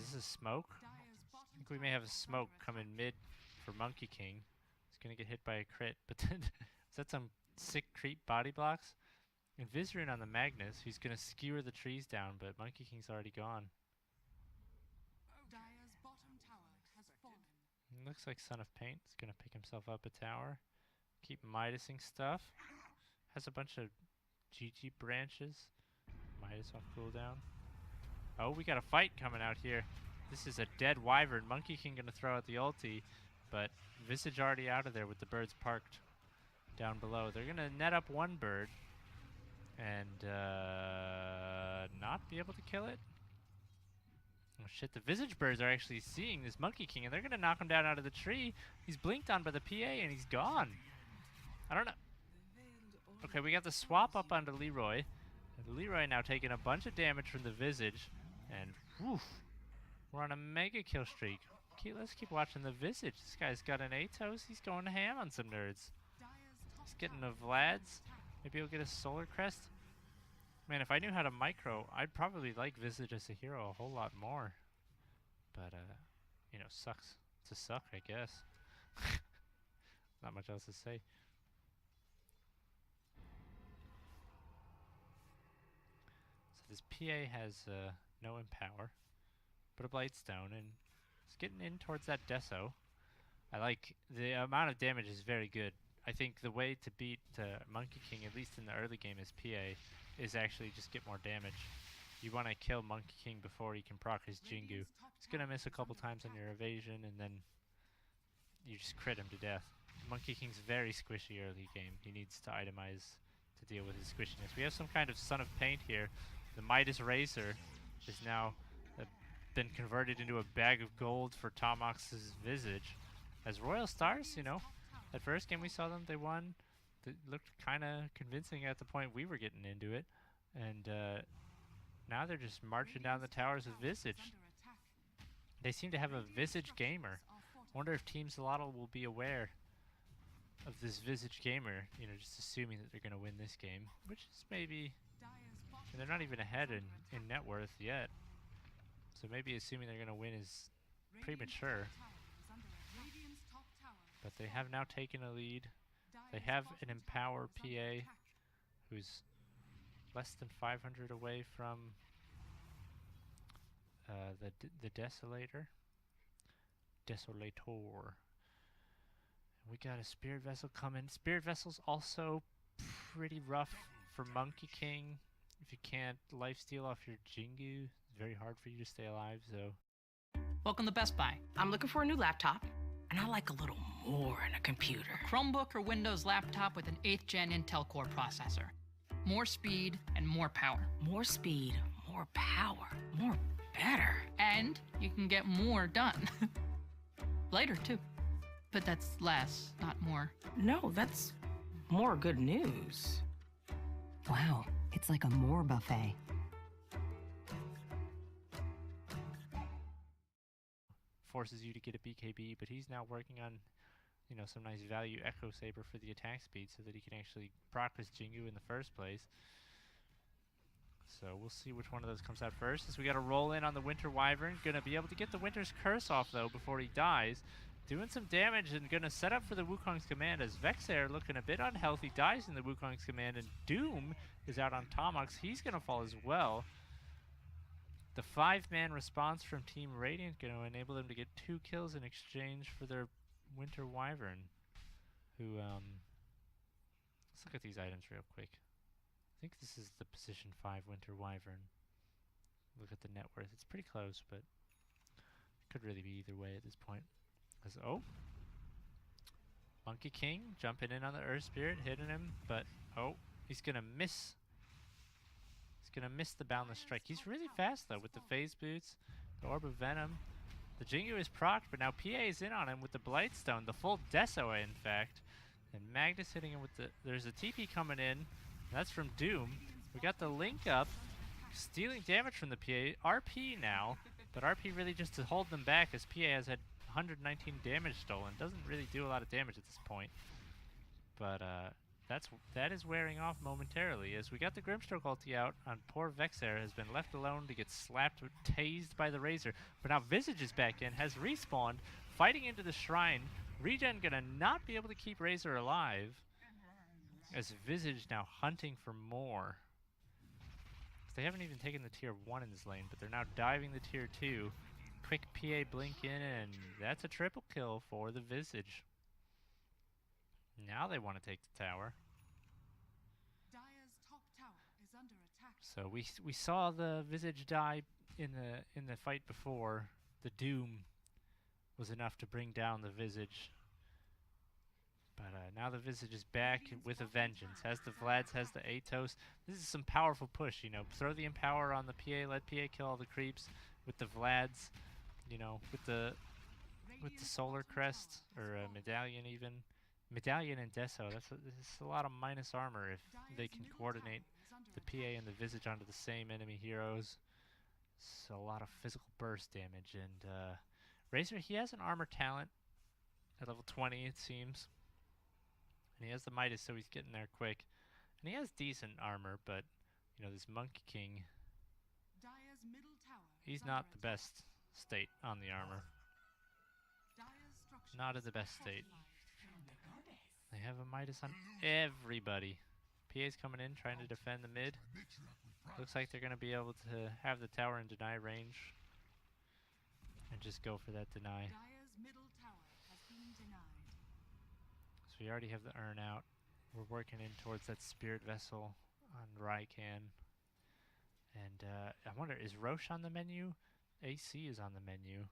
Is this a smoke? Dire's I bottom think we may have a tower is smoke under coming attack. mid for Monkey King. He's gonna get hit by a crit, but then is that some sick creep body blocks? And Vizarin on the Magnus, who's gonna skewer the trees down, but Monkey King's already gone. Dire's bottom tower has fallen. Looks like Son of Paint is gonna pick himself up a tower. Keep Midasing stuff. Has a bunch of GG branches. Midas off cooldown. Oh, we got a fight coming out here. This is a dead wyvern. Monkey King gonna throw out the ulti, but Visage already out of there with the birds parked down below. They're gonna net up one bird and not be able to kill it. Oh shit, the Visage birds are actually seeing this Monkey King and they're gonna knock him down out of the tree. He's blinked on by the PA and he's gone. I don't know. Okay, we got the swap up onto Leroy. And Leroy now taking a bunch of damage from the Visage. And woof, we're on a mega kill streak. Okay, let's keep watching the Visage. This guy's got an Atos. He's going ham on some nerds. Dire's top He's getting tower a is Vlad's. under attack. Maybe he'll get a Solar Crest. Man, if I knew how to micro, I'd probably like Visage as a hero a whole lot more. But, you know, sucks to suck, I guess. Not much else to say. So this PA has no Empower, but a Blightstone, and it's getting in towards that Deso. I like the amount of damage is very good. I think the way to beat Monkey King, at least in the early game, as PA, is actually just get more damage. You want to kill Monkey King before he can proc his Jingu. Radiant's top He's gonna tower miss a is couple under times on attack. your evasion, and then you just crit him to death. Monkey King's very squishy early game. He needs to itemize to deal with his squishiness. We have some kind of Son of Paint here. The Midas Razor is now been converted into a bag of gold for Tomox's Visage. As Royal Stars, you know, at first game we saw them, they won. They looked kind of convincing at the point we were getting into it. And now they're just marching down the towers with Visage. They seem to have a Visage gamer. Wonder if Team Zalotl will be aware of this Visage gamer, you know, just assuming that they're going to win this game, which is maybe, and they're not even ahead in net worth yet. So maybe assuming they're going to win is premature. But they have now taken a lead. They have an Empower PA who's less than 500 away from the Desolator. Desolator. We got a Spirit Vessel coming. Spirit Vessel's also pretty rough for Monkey King. If you can't lifesteal off your Jingu, it's very hard for you to stay alive, so... Welcome to Best Buy. I'm looking for a new laptop, and I like a little more in a computer. Chromebook or Windows laptop with an 8th gen Intel Core processor. More speed and more power. More speed, more power, more better. And you can get more done. Later, too. But that's less, not more. No, that's more good news. Wow, it's like a more buffet. Forces you to get a BKB, but he's now working on, you know, some nice value Echo Saber for the attack speed so that he can actually proc his Jingu in the first place. So we'll see which one of those comes out first, as we got to roll in on the Winter Wyvern. Gonna be able to get the Winter's Curse off, though, before he dies. Doing some damage and gonna set up for the Wukong's command, as Vexair, looking a bit unhealthy, dies in the Wukong's command, and Doom is out on Tomox. He's gonna fall as well. The 5-man response from Team Radiant gonna enable them to get 2 kills in exchange for their Winter Wyvern, who, let's look at these items real quick. I think this is the position 5 Winter Wyvern. Look at the net worth. It's pretty close, but could really be either way at this point. Oh, Monkey King jumping in on the Earth Spirit, hitting him, but oh, he's gonna miss. He's gonna miss the Boundless Strike. He's really fast though with the Phase Boots, the Orb of Venom. The Jingu is procced, but now PA is in on him with the Blightstone, the full Desoa in fact. And Magnus hitting him with the... There's a TP coming in. That's from Doom. We got the Link up, stealing damage from the PA. RP now, but RP really just to hold them back, as PA has had 119 damage stolen. Doesn't really do a lot of damage at this point. But that is wearing off momentarily, as we got the Grimstroke ulti out on poor Vexair, has been left alone to get slapped, tased by the Razor. But now Visage is back in, has respawned, fighting into the Shrine. Regen gonna not be able to keep Razor alive, as Visage now hunting for more. They haven't even taken the tier 1 in this lane, but they're now diving the tier 2. Quick PA blink in, and that's a triple kill for the Visage. Now they want to take the tower. Dire's top tower is under attack. So we saw the Visage die in the fight before. The Doom was enough to bring down the Visage. But now the Visage is back with a vengeance. Has the Vlads, has the Atos. This is some powerful push, you know. Throw the Empower on the PA, let PA kill all the creeps with the Vlads, you know, with the Solar Crest, or Medallion even. Medallion and Deso, that's a lot of minus armor if they can coordinate the PA and the Visage onto the same enemy heroes. So a lot of physical burst damage. And Razor, he has an armor talent at level 20, it seems. And he has the Midas, so he's getting there quick. And he has decent armor, but, you know, this Monkey King, Dire's middle tower he's is not under the best state on the armor. Dire's structures Not in the best are state. fortified. They have a Midas on everybody. PA's coming in, trying to defend the mid. Looks like they're going to be able to have the tower in deny range. And just go for that deny. Dire's middle tower has been denied. So we already have the urn out. We're working in towards that Spirit Vessel on Raikan. And I wonder, is Roche on the menu? AC is on the menu.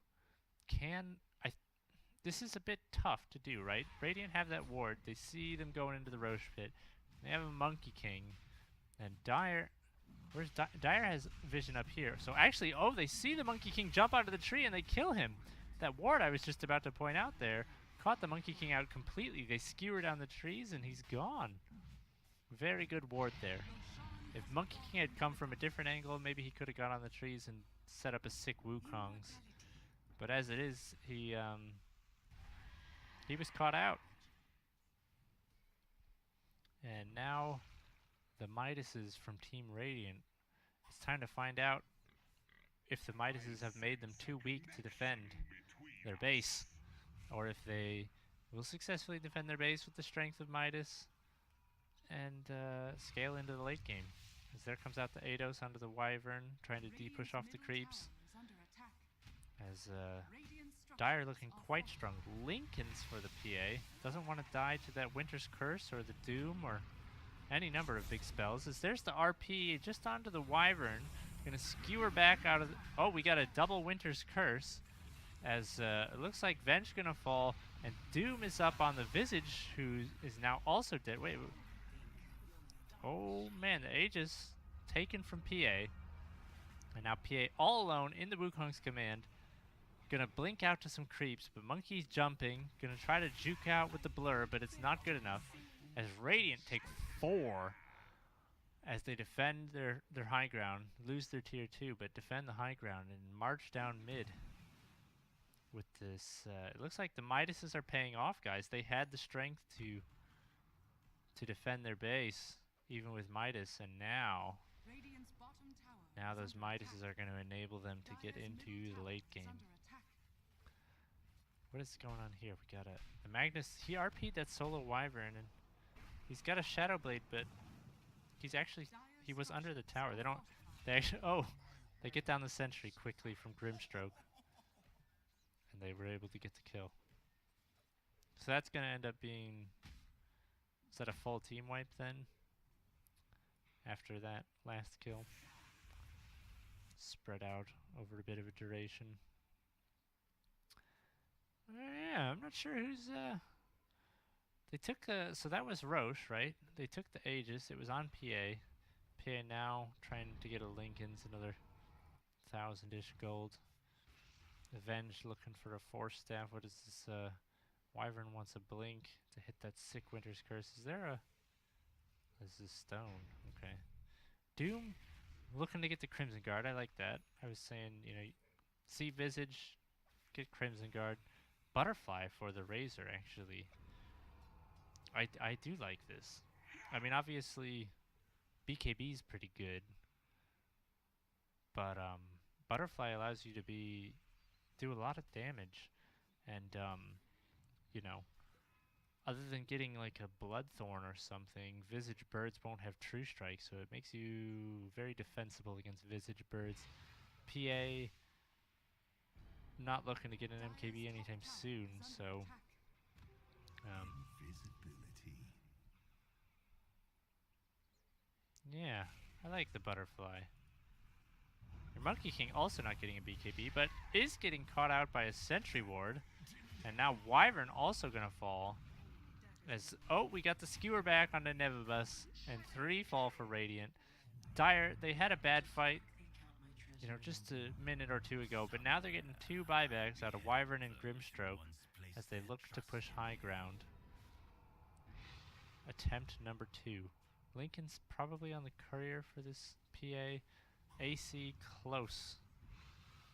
This is a bit tough to do, right? Radiant have that ward. They see them going into the Roche pit. They have a Monkey King. And Dire... Where's Dire has vision up here. So actually, oh, they see the Monkey King jump out of the tree and they kill him. That ward I was just about to point out there caught the Monkey King out completely. They skewer down the trees and he's gone. Very good ward there. If Monkey King had come from a different angle, maybe he could have got on the trees and set up a sick Wukong's. But as it is, he was caught out. And now the Midases from Team Radiant. It's time to find out if the Midases have made them too weak to defend their base, or if they will successfully defend their base with the strength of Midas and scale into the late game. As there comes out the Ados onto the Wyvern, trying to de-push off the creeps. As Dire looking quite strong. Lincoln's for the PA. Doesn't want to die to that Winter's Curse or the Doom or any number of big spells. As there's the RP just onto the Wyvern. Gonna skewer back out of the... Oh, we got a double Winter's Curse. As it looks like Venge gonna fall. And Doom is up on the Visage, who is now also dead. Wait. Oh, man. The Aegis taken from PA. And now PA all alone in the Wukong's command. Gonna blink out to some creeps, but Monkey's jumping. Gonna try to juke out with the blur, but it's not good enough. As Radiant take 4 as they defend their high ground. Lose their tier 2, but defend the high ground and march down mid. With this, it looks like the Midases are paying off, guys. They had the strength to defend their base, even with Midas, and now those Midases are going to enable them to get into the late game. What is going on here? We got the Magnus. He RP'd that solo Wyvern, and he's got a Shadow Blade, but he was under the tower. They get down the sentry quickly from Grimstroke. And they were able to get the kill. So that's going to end up being... Is that a full team wipe then? After that last kill. Spread out over a bit of a duration. Yeah, I'm not sure who's... They took... so that was Roche, right? They took the Aegis. It was on PA. PA now trying to get a Lincoln's, another 1,000-ish gold. Avenge looking for a Force Staff. What is this? Wyvern wants a blink to hit that sick Winter's Curse. Is there a... This is stone. Okay. Doom looking to get the Crimson Guard. I like that. I was saying, you know, see Visage, get Crimson Guard. Butterfly for the Razor, actually. I do like this. I mean, obviously, BKB is pretty good. But, Butterfly allows you to do a lot of damage, and you know, other than getting like a Bloodthorn or something, Visage Birds won't have True Strike, so it makes you very defensible against Visage Birds. PA not looking to get an MKB anytime soon, so yeah, I like the Butterfly. Your Monkey King also not getting a BKB, but is getting caught out by a Sentry Ward. And now Wyvern also gonna fall. As we got the Skewer back on the Nevibus, and 3 fall for Radiant. Dire, they had a bad fight, you know, just a minute or 2 ago, but now they're getting 2 buybacks out of Wyvern and Grimstroke as they look to push high ground. Attempt number 2. Lincoln's probably on the courier for this PA. AC close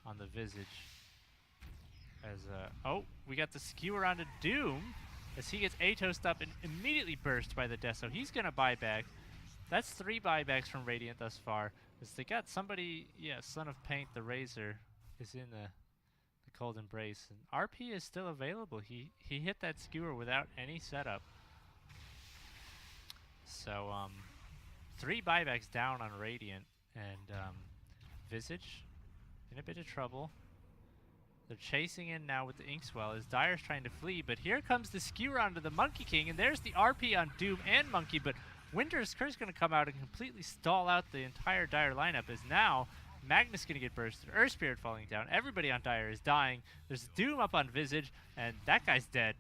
on the Visage. As we got the Skewer onto Doom as he gets Atos up and immediately burst by the Deso. He's gonna buy back. That's 3 buybacks from Radiant thus far. As they got somebody, yeah, Son of Paint, the Razor, is in the Cold Embrace. And RP is still available. He hit that Skewer without any setup. So 3 buybacks down on Radiant. And Visage in a bit of trouble. They're chasing in now with the Inkswell as Dire's trying to flee, but here comes the Skewer onto the Monkey King, and there's the RP on Doom and Monkey, but Winter's Curse going to come out and completely stall out the entire Dire lineup, as now Magnus going to get bursted, Earth Spirit falling down, everybody on Dire is dying, there's Doom up on Visage, and that guy's dead.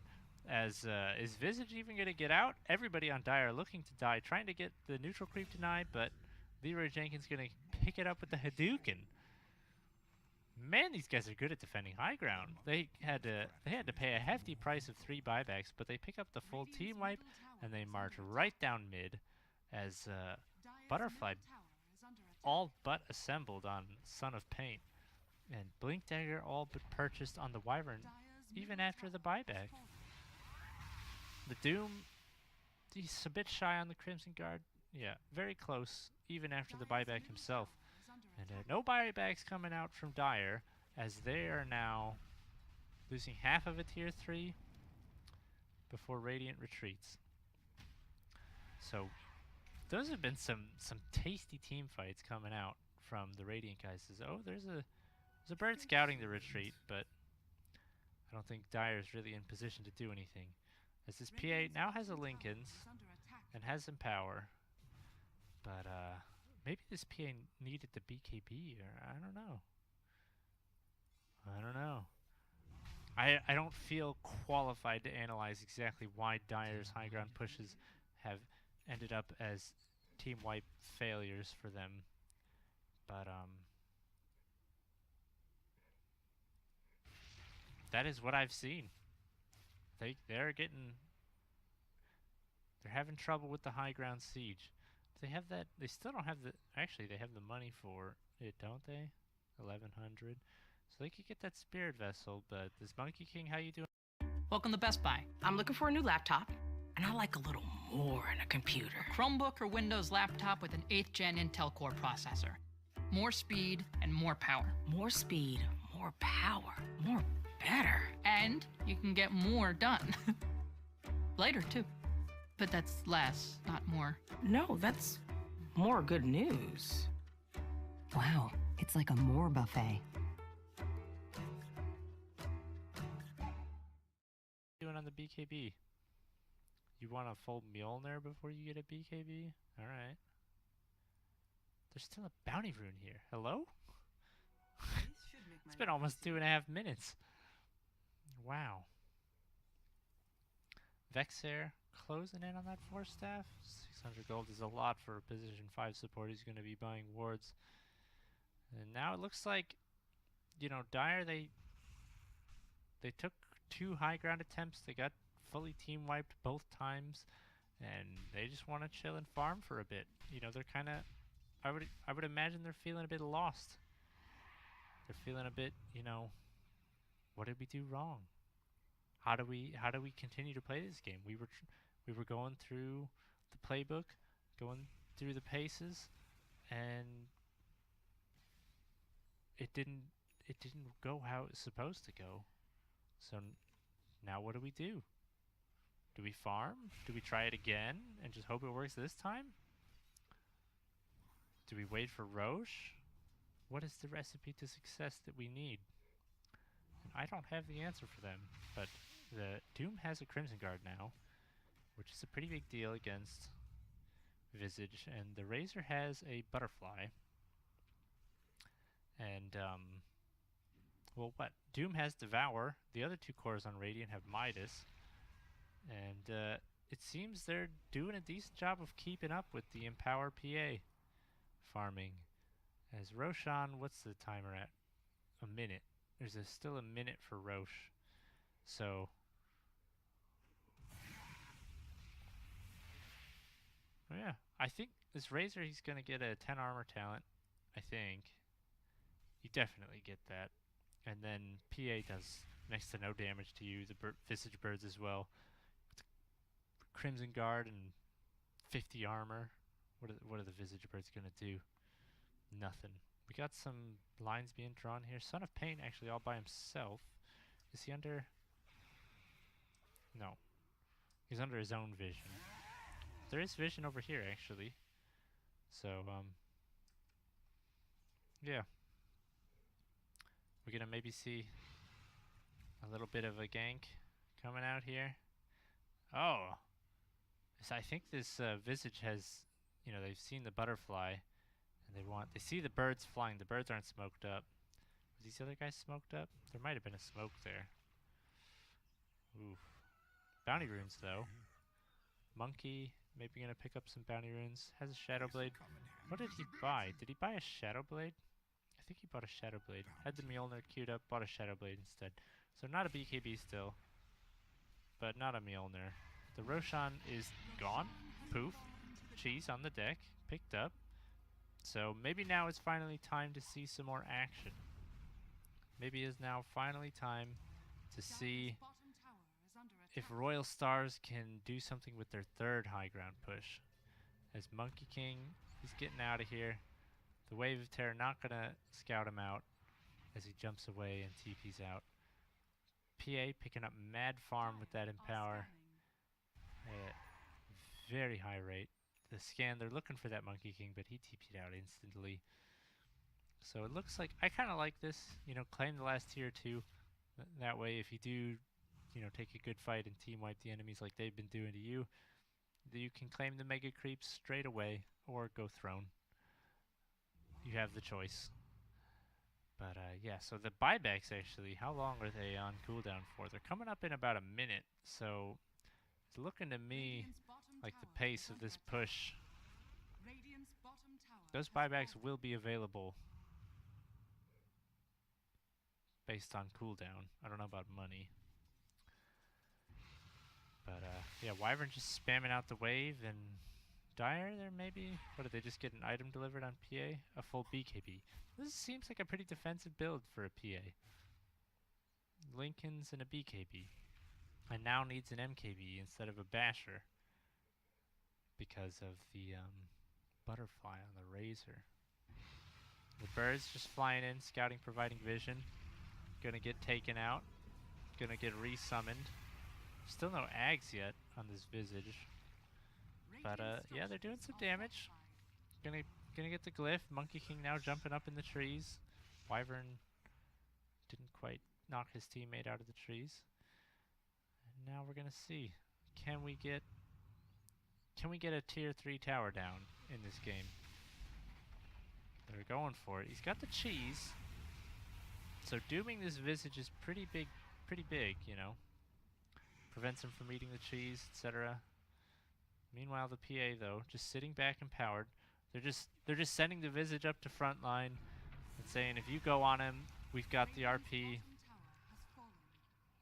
As is Visage even going to get out? Everybody on Dire looking to die, trying to get the neutral creep denied, but Leroy Jenkins going to pick it up with the Hadouken. Man, these guys are good at defending high ground. They had to pay a hefty price of 3 buybacks, but they pick up the full team wipe and they march right down mid as Butterfly all but assembled on Son of Paint, and Blink Dagger all but purchased on the Wyvern even after the buyback. The Doom, he's a bit shy on the Crimson Guard. Yeah, very close even after the buyback himself. And no buybacks coming out from Dire, as they are now losing half of a tier 3 before Radiant retreats. So those have been some tasty team fights coming out from the Radiant guys. There's There's a bird scouting the retreat, but I don't think Dyer's really in position to do anything. As this PA now has a Lincoln's is under attack. and has some power. But maybe this PA needed the BKB, or I don't know. I don't know. I don't feel qualified to analyze exactly why Dyer's high ground pushes have ended up as team wipe failures for them. But that is what I've seen. They're having trouble with the high ground siege. They have that. They still don't have the. Actually, they have the money for it, don't they? 1,100. So they could get that spirit vessel. But this Monkey King, how you doing? Welcome to Best Buy. I'm looking for a new laptop, and I like a little more in a computer. Chromebook or Windows laptop with an 8th gen Intel Core processor. More speed and more power. More speed, more power, more better. And you can get more done. Later, too. But that's less, not more. No, that's more good news. Wow, it's like a more buffet. Doing on the BKB? You want a full Mjolnir before you get a BKB? All right. There's still a bounty rune here. Hello? It's been almost 2.5 minutes. Wow. Vexair closing in on that 4 staff. 600 gold is a lot for a position 5 support. He's going to be buying wards. And now it looks like, you know, Dyer, they took 2 high ground attempts. They got fully team wiped both times. And they just want to chill and farm for a bit. You know, they're kind of, I would imagine they're feeling a bit lost. They're feeling a bit, you know, what did we do wrong? How do we continue to play this game? We were going through the playbook, going through the paces, and it didn't go how it was supposed to go. So now what do we do? Do we farm? Do we try it again and just hope it works this time? Do we wait for Roche? What is the recipe to success that we need? And I don't have the answer for them, but the Doom has a Crimson Guard now, which is a pretty big deal against Visage, and the Razor has a Butterfly. And, well, what? Doom has Devour. The other 2 cores on Radiant have Midas. And it seems they're doing a decent job of keeping up with the Empower PA farming. As Roshan, what's the timer at? A minute. There's still a minute for Roche. So, oh yeah, I think this Razor, he's going to get a 10 armor talent. I think. You definitely get that. And then PA does next to no damage to you, the Visage Birds as well. Crimson Guard and 50 armor. What are the Visage Birds going to do? Nothing. We got some lines being drawn here. Son of Pain actually all by himself. Is he under... No. He's under his own vision. There is vision over here actually. So, yeah. We're gonna maybe see a little bit of a gank coming out here. Oh! So I think this Visage has, you know, they've seen the butterfly, and they see the birds flying. The birds aren't smoked up. Were these other guys smoked up? There might have been a smoke there. Oof. Bounty runes though. Monkey, maybe gonna pick up some bounty runes. Has a Shadow Blade. What did he buy? Did he buy a Shadow Blade? I think he bought a Shadow Blade. Had the Mjolnir queued up, bought a Shadow Blade instead. So not a BKB still, but not a Mjolnir. The Roshan is gone. Poof. Cheese on the deck. Picked up. So maybe now it's finally time to see some more action. Maybe it's now finally time to see if Royal Stars can do something with their 3rd high ground push. As Monkey King, he's getting out of here. The Wave of Terror not gonna scout him out as he jumps away and TP's out. PA picking up mad farm with that Empower at a very high rate. The scan, they're looking for that Monkey King, but he TP'd out instantly. So it looks like I kind of like this. You know, claim the last tier 2. That way, if you do, you know, take a good fight and team wipe the enemies like they've been doing to you, you can claim the mega creeps straight away or go throne. You have the choice. But yeah, so the buybacks actually, how long are they on cooldown for? They're coming up in about a minute, so it's looking to me like the pace of this push. Those buybacks will be available based on cooldown. I don't know about money. But yeah, Wyvern just spamming out the wave, and Dire there maybe? What, did they just get an item delivered on PA? A full BKB. This seems like a pretty defensive build for a PA. Lincolns and a BKB. And now needs an MKB instead of a Basher because of the butterfly on the Razor. The birds just flying in, scouting, providing vision. Gonna get taken out. Gonna get resummoned. Still no Ags yet on this Visage. But yeah, they're doing some damage. Gonna get the glyph. Monkey King now jumping up in the trees. Wyvern didn't quite knock his teammate out of the trees. And now we're gonna see. Can we get a tier 3 tower down in this game? They're going for it. He's got the cheese. So dooming this Visage is pretty big, you know. Prevents him from eating the cheese, etc. Meanwhile, the PA though, just sitting back empowered. They're just sending the Visage up to front line and saying, if you go on him, we've got the RP,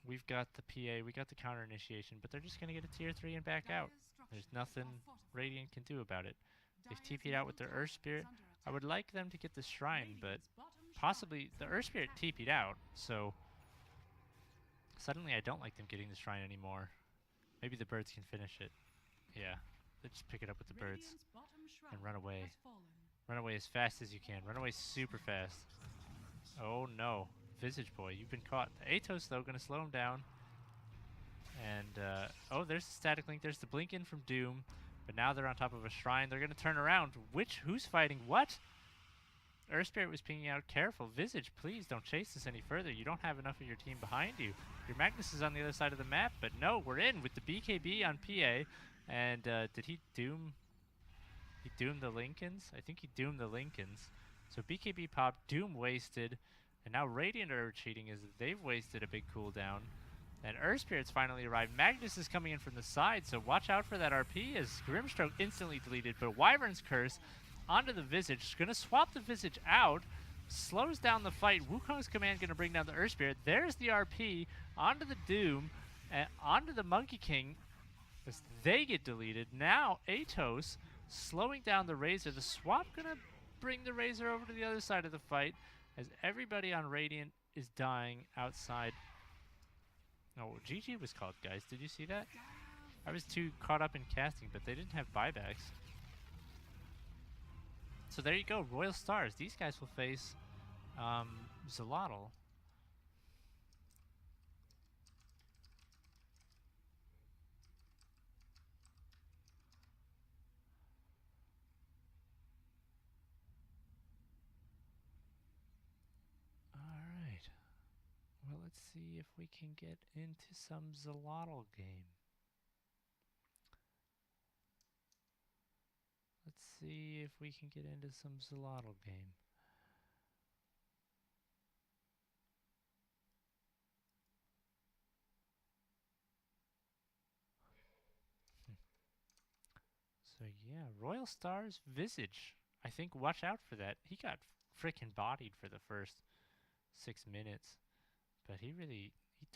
we've got the PA, we got the counter initiation, but they're just gonna get a tier 3 and back out. There's nothing Radiant can do about it. They've TP'd out with their Earth Spirit. I would like them to get the Shrine, but possibly the Earth Spirit TP'd out, so suddenly I don't like them getting the Shrine anymore. Maybe the birds can finish it. Yeah, they just pick it up with the birds and run away. Run away as fast as you can. Run away super fast. Oh no. Visage boy, you've been caught. The Atos though, gonna slow him down. And oh, there's the static link. There's the blink in from Doom. But now they're on top of a shrine. They're gonna turn around. Who's fighting what? Earth Spirit was pinging out. Careful, Visage, please don't chase this any further. You don't have enough of your team behind you. Your Magnus is on the other side of the map, but no, we're in with the BKB on PA. And did he doom? He doomed the Lincolns? I think he doomed the Lincolns. So BKB popped, Doom wasted, and now Radiant are cheating as they've wasted a big cooldown. And Earth Spirit's finally arrived. Magnus is coming in from the side, so watch out for that RP as Grimstroke instantly deleted. But Wyvern's Curse onto the Visage. Gonna swap the Visage out. Slows down the fight. Wukong's command gonna bring down the Earth Spirit. There's the RP onto the Doom and onto the Monkey King as they get deleted. Now Atos slowing down the Razor. The swap gonna bring the Razor over to the other side of the fight as everybody on Radiant is dying outside. Oh, GG was called, guys. Did you see that? I was too caught up in casting, but they didn't have buybacks. So there you go, Royal Stars. These guys will face Zalotl. Alright. Well, let's see if we can get into some Zalotl game. Let's see if we can get into some Zalotl game. So yeah, Royal Stars Visage. I think watch out for that. He got frickin' bodied for the first 6 minutes. But he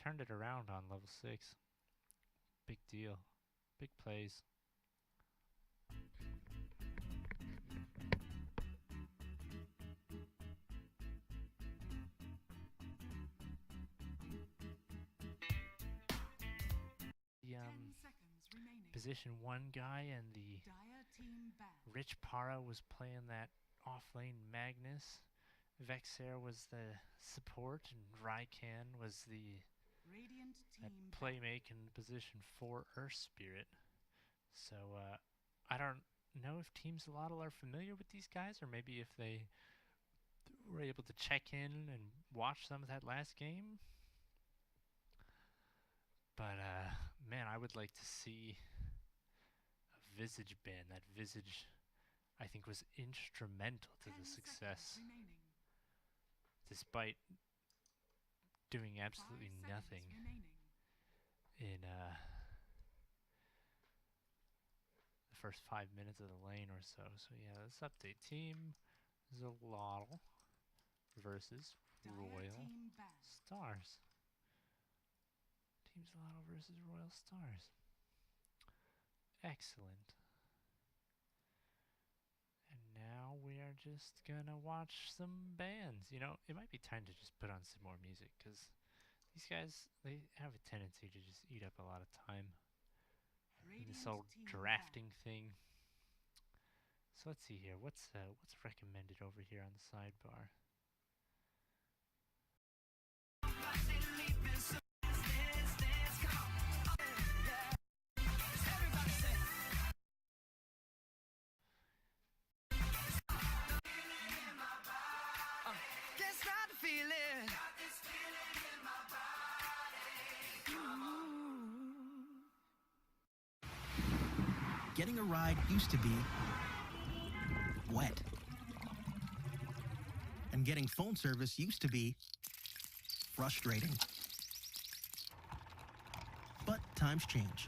turned it around on level 6. Big deal. Big plays. The position 1 guy and the Rich Para was playing that off-lane Magnus. Vexair was the support, and Raikan was the playmake in position 4 Earth Spirit. So I don't know if Team Zalotl are familiar with these guys, or maybe if they were able to check in and watch some of that last game. But man, I would like to see a Visage ban. That Visage, I think, was instrumental to the success, despite doing absolutely nothing in the first 5 minutes of the lane or so. So yeah, let's update. Team Zalotl versus Royal Stars. Team Zalotl versus Royal Stars. Excellent. And now we are just gonna watch some bands. You know, it might be time to just put on some more music, because these guys, they have a tendency to just eat up a lot of time. This whole drafting thing. So let's see here. What's recommended over here on the sidebar? Getting a ride used to be wet. And getting phone service used to be frustrating. But times change,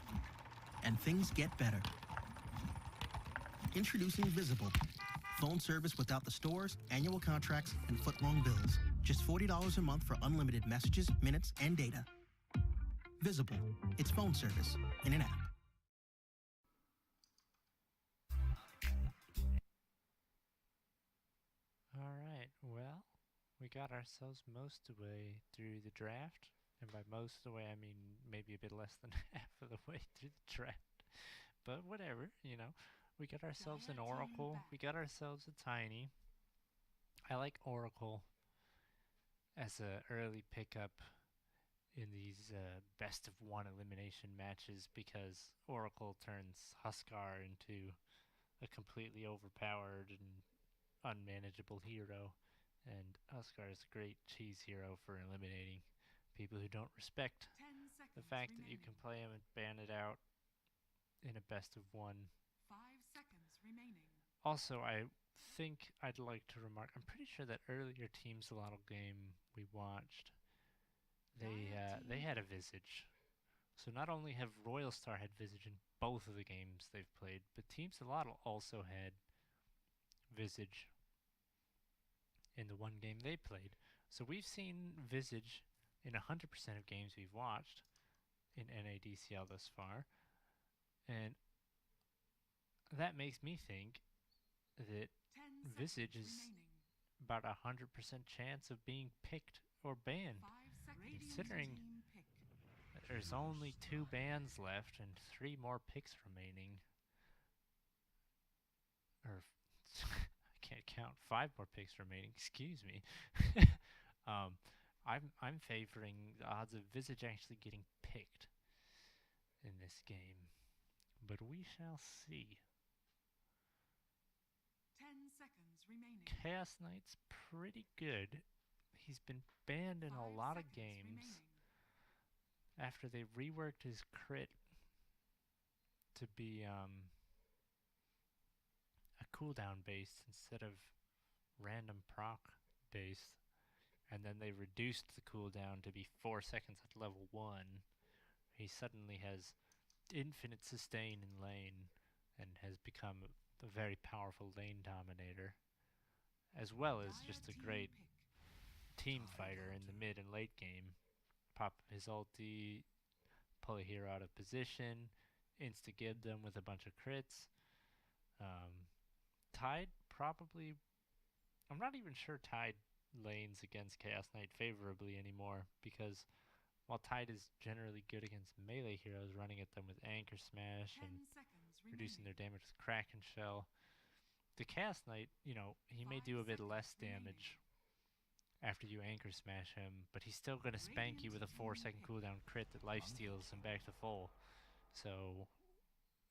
and things get better. Introducing Visible. Phone service without the stores, annual contracts, and foot-long bills. Just $40 a month for unlimited messages, minutes, and data. Visible. It's phone service in an app. Alright, well, we got ourselves most of the way through the draft. And by most of the way, I mean maybe a bit less than half of the way through the draft. But whatever, you know. We got ourselves an Oracle. We got ourselves a Tiny. I like Oracle as an early pickup in these best of one elimination matches, because Oracle turns Huskar into a completely overpowered and unmanageable hero, and Huskar is a great cheese hero for eliminating people who don't respect the fact that you can play him and ban it out in a best of one. 5 seconds remaining. Also, I think I'd like to remark, I'm pretty sure that earlier Team Zalotl game we watched, they had a Visage. So not only have Royal Star had Visage in both of the games they've played, but Team Zalotl also had Visage in the one game they played. So we've seen Visage in 100% of games we've watched in NADCL thus far, and that makes me think that Visage is about 100% chance of being picked or banned, considering that there's only 2 bans left and 3 more picks remaining. Or I can't count, 5 more picks remaining, excuse me. I'm favoring the odds of Visage actually getting picked in this game, but we shall see. 10 seconds remaining. Chaos Knight's pretty good. He's been banned in a lot of games after they reworked his crit to be a cooldown based instead of random proc based, and then they reduced the cooldown to be 4 seconds at level 1. He suddenly has infinite sustain in lane and has become a very powerful lane dominator, as well as just a great team fighter in the mid and late game. Pop his ulti, pull a hero out of position, insta-give them with a bunch of crits. Tide probably, I'm not even sure Tide lanes against Chaos Knight favorably anymore, because while Tide is generally good against melee heroes, running at them with Anchor Smash and reducing their damage with Kraken Shell, the Chaos Knight, you know, he may do a bit less damage after you Anchor Smash him, but he's still going to spank you with a 4-second cooldown crit that lifesteals him back to full. So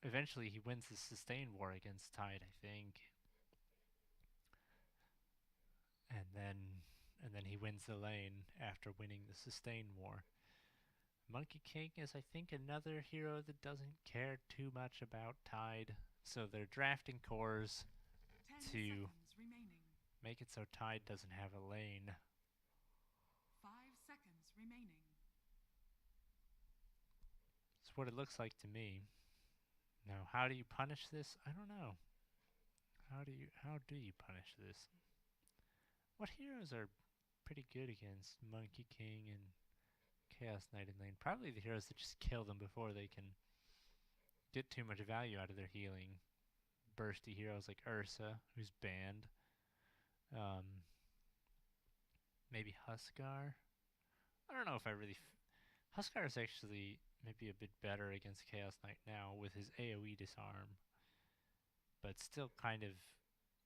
eventually he wins the sustain war against Tide, I think. And then and then he wins the lane after winning the sustain war. Monkey King is, I think, another hero that doesn't care too much about Tide, so they're drafting cores 10 to seconds remaining. make it so Tide doesn't have a lane. 5 seconds remaining. It's what it looks like to me. Now, how do you punish this? I don't know. How do you punish this? What heroes are pretty good against Monkey King and Chaos Knight in lane? Probably the heroes that just kill them before they can get too much value out of their healing. Bursty heroes like Ursa, who's banned. Maybe Huskar. I don't know if I really... Huskar is actually maybe a bit better against Chaos Knight now with his AoE disarm, but still kind of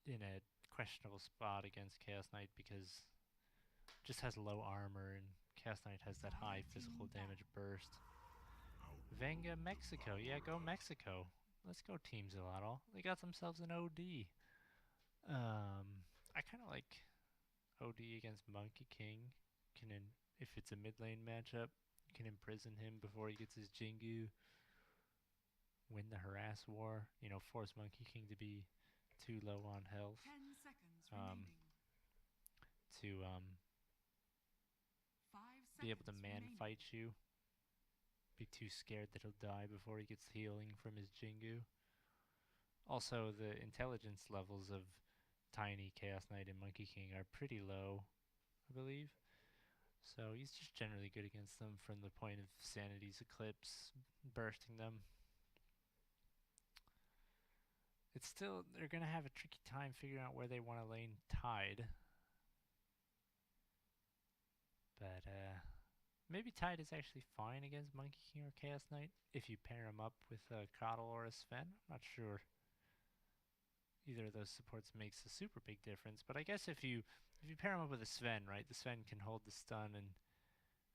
in a questionable spot against Chaos Knight because it just has low armor and Chaos Knight has that high physical damage burst. Venga, Mexico. Yeah, go Mexico. Let's go Team Zilotl. They got themselves an OD. I kind of like OD against Monkey King. If it's a mid lane matchup, you can imprison him before he gets his Jingu. Win the harass war. You know, force Monkey King to be too low on health. 10 seconds remaining. To 5 be able to seconds man remaining. fight you. Be too scared that he'll die before he gets healing from his Jingu. Also, the intelligence levels of Tiny, Chaos Knight, and Monkey King are pretty low, I believe. So he's just generally good against them from the point of Sanity's Eclipse, bursting them. It's still, they're going to have a tricky time figuring out where they want to lane Tide. But, maybe Tide is actually fine against Monkey King or Chaos Knight if you pair him up with a Coddle or a Sven. I'm not sure either of those supports makes a super big difference, but I guess if you pair him up with a Sven, right, the Sven can hold the stun and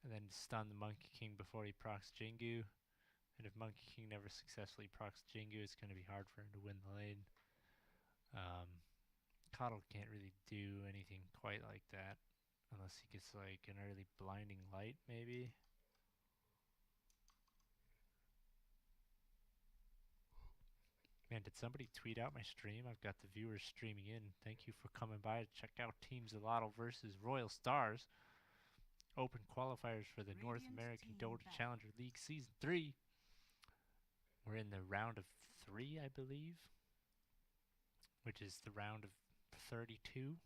then stun the Monkey King before he procs Jingu. And if Monkey King never successfully procs Jingu, it's going to be hard for him to win the lane. Coddle can't really do anything quite like that unless he gets like an early blinding light, maybe. Man, did somebody tweet out my stream? I've got the viewers streaming in. Thank you for coming by to check out Team Zilotl versus Royal Stars. Open qualifiers for the North American Dota Challenger League Season 3. We're in the round of 3, I believe, which is the round of 32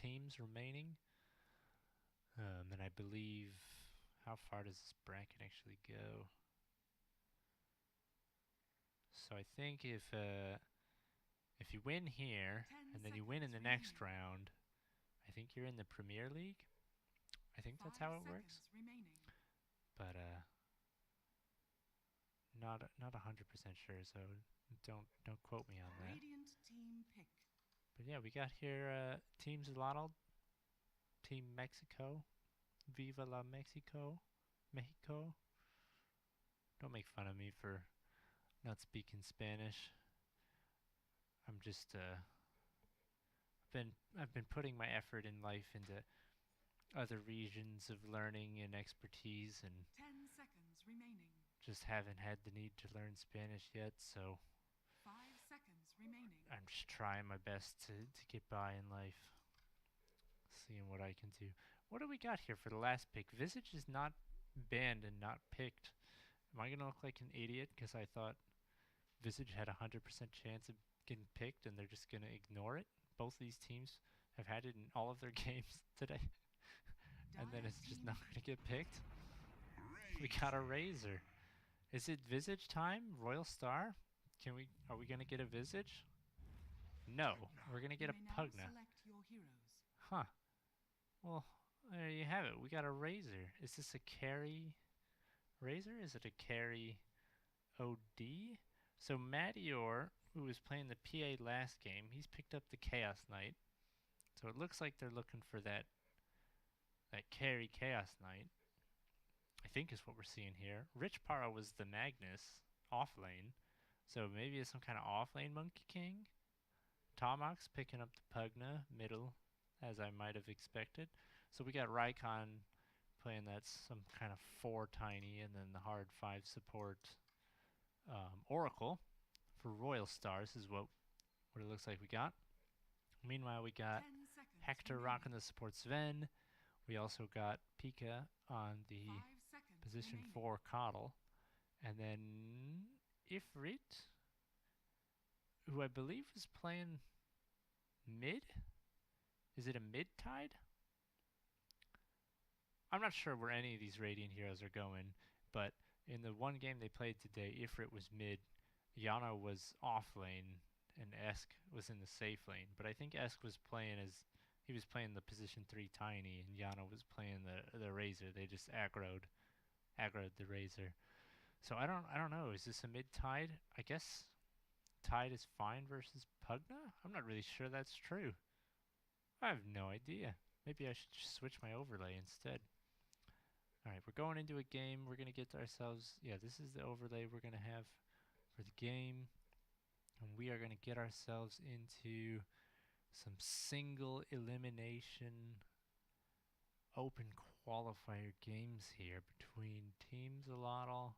teams remaining. And I believe, how far does this bracket actually go? So I think if you win here and then you win in the next round, I think you're in the Premier League. I think that's how it works. But not 100% sure, so don't quote me on that. Radiant team pick. But yeah, we got here Team Zilotl, Team Mexico, Viva la Mexico, Mexico. Don't make fun of me for not speaking Spanish. I'm just I've been putting my effort in life into other regions of learning and expertise, and 10 seconds remaining. just haven't had the need to learn Spanish yet, so 5 seconds remaining. I'm just trying my best to get by in life. Seeing what I can do. What do we got here for the last pick? Visage is not banned and not picked. Am I gonna look like an idiot because I thought Visage had a 100% chance of getting picked and they're just gonna ignore it? Both these teams have had it in all of their games today. And then it's just not gonna get picked. We got a Razor. Is it Visage time? Royal Star? Are we gonna get a Visage? No, we're gonna get a Pugna. Select your heroes. Huh. Well, there you have it. We got a Razor. Is this a carry Razor? Is it a carry OD? So Madior, who was playing the PA last game, he's picked up the Chaos Knight. So it looks like they're looking for that carry Chaos Knight, I think is what we're seeing here. Rich Para was the Magnus off lane. So maybe it's some kind of off lane Monkey King. Tomox picking up the Pugna middle as I might have expected. So we got Raikon playing that some kind of 4 tiny, and then the hard 5 support Oracle for Royal Stars is what it looks like we got. Meanwhile, we got 10 seconds Hector remaining. rocking the support Sven. We also got Pika on the 5 seconds position remaining. 4 Coddle. And then Ifrit, who I believe is playing mid? Is it a mid tide? I'm not sure where any of these Radiant heroes are going, but in the one game they played today, Ifrit was mid, Yano was off lane, and Esk was in the safe lane. But I think Esk was playing he was playing the position 3 tiny, and Yano was playing the Razor. They just aggroed the Razor. So I don't know. Is this a mid tide? I guess Tide is fine versus Pugna? I'm not really sure that's true. I have no idea. Maybe I should just switch my overlay instead. Alright, we're going into a game. We're going to get ourselves... Yeah, this is the overlay we're going to have for the game. And we are going to get ourselves into some single elimination open qualifier games here between Team Zalotl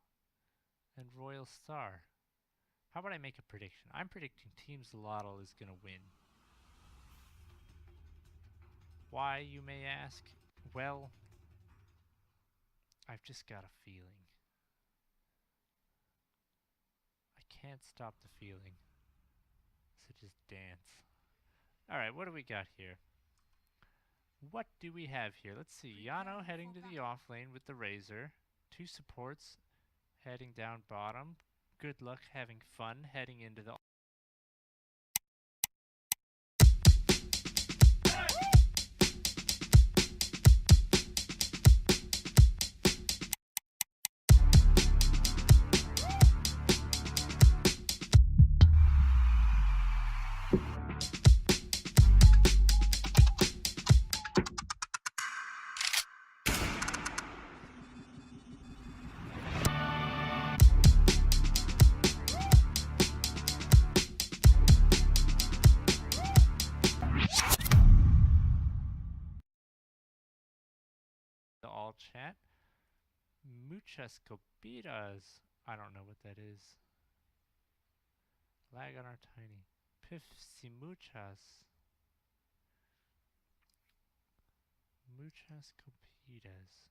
and Royal Star. How about I make a prediction? I'm predicting Team Zalotl is going to win. Why, you may ask? Well, I've just got a feeling. I can't stop the feeling. So just dance. Alright, what do we got here? What do we have here? Let's see. Yano heading to the off lane with the Razor. 2 supports heading down bottom. Good luck having fun heading into the... all chat. Muchas copitas. I don't know what that is. Lag on our tiny. Pifsi muchas. Muchas copitas.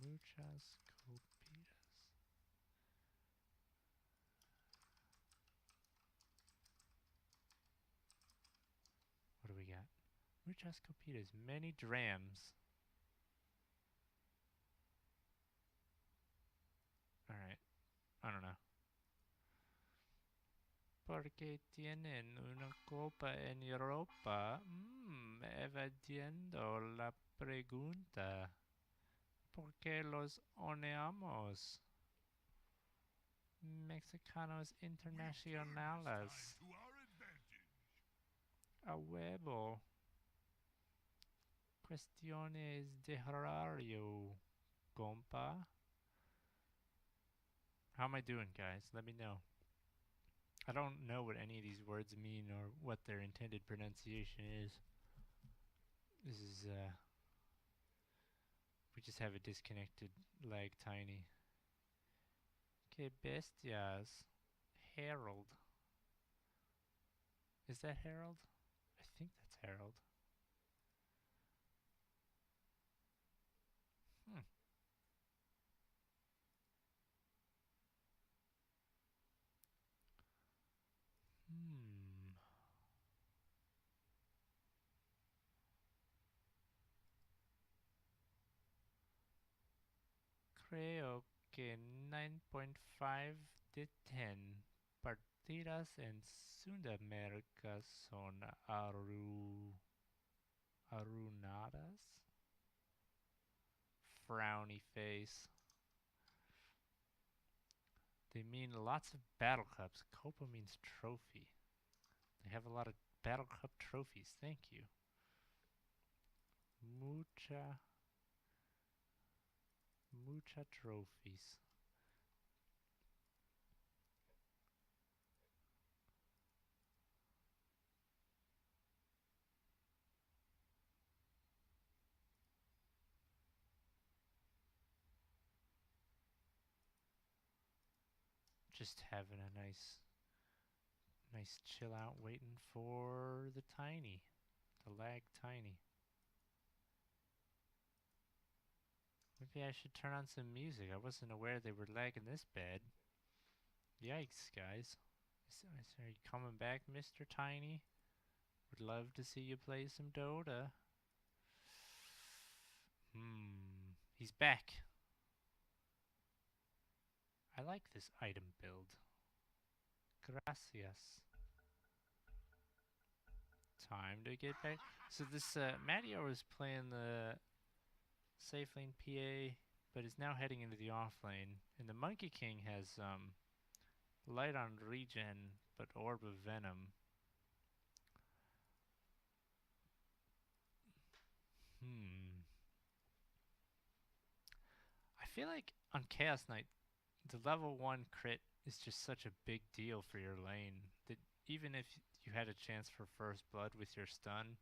Muchas copitas. What do we got? Muchas copitas. Many drams. Alright. I don't know. Porque tienen una copa en Europa. Evadiendo la pregunta. ¿Por qué los oneamos? Mexicanos internacionales. A huevo. Cuestiones de horario, compa. How am I doing, guys? Let me know. I don't know what any of these words mean or what their intended pronunciation is. This is, we just have a disconnected lag tiny. Que bestias. Harold. Is that Harold? I think that's Harold. Creo que 9.5 de 10 partidas en Sudamérica son arruinadas. Frowny face. They mean lots of battle cups. Copa means trophy. They have a lot of battle cup trophies. Thank you. Mucha trophies. just having a nice chill out waiting for the tiny. The lag tiny. Maybe I should turn on some music. I wasn't aware they were lagging this bad. Yikes, guys. Are you coming back, Mr. Tiny? Would love to see you play some Dota. He's back. I like this item build. Gracias. Time to get back. So this Matteo is playing the safe lane PA, but is now heading into the off lane. And the Monkey King has light on regen, but Orb of Venom. I feel like on Chaos Knight, the level 1 crit is just such a big deal for your lane that even if you had a chance for first blood with your stun,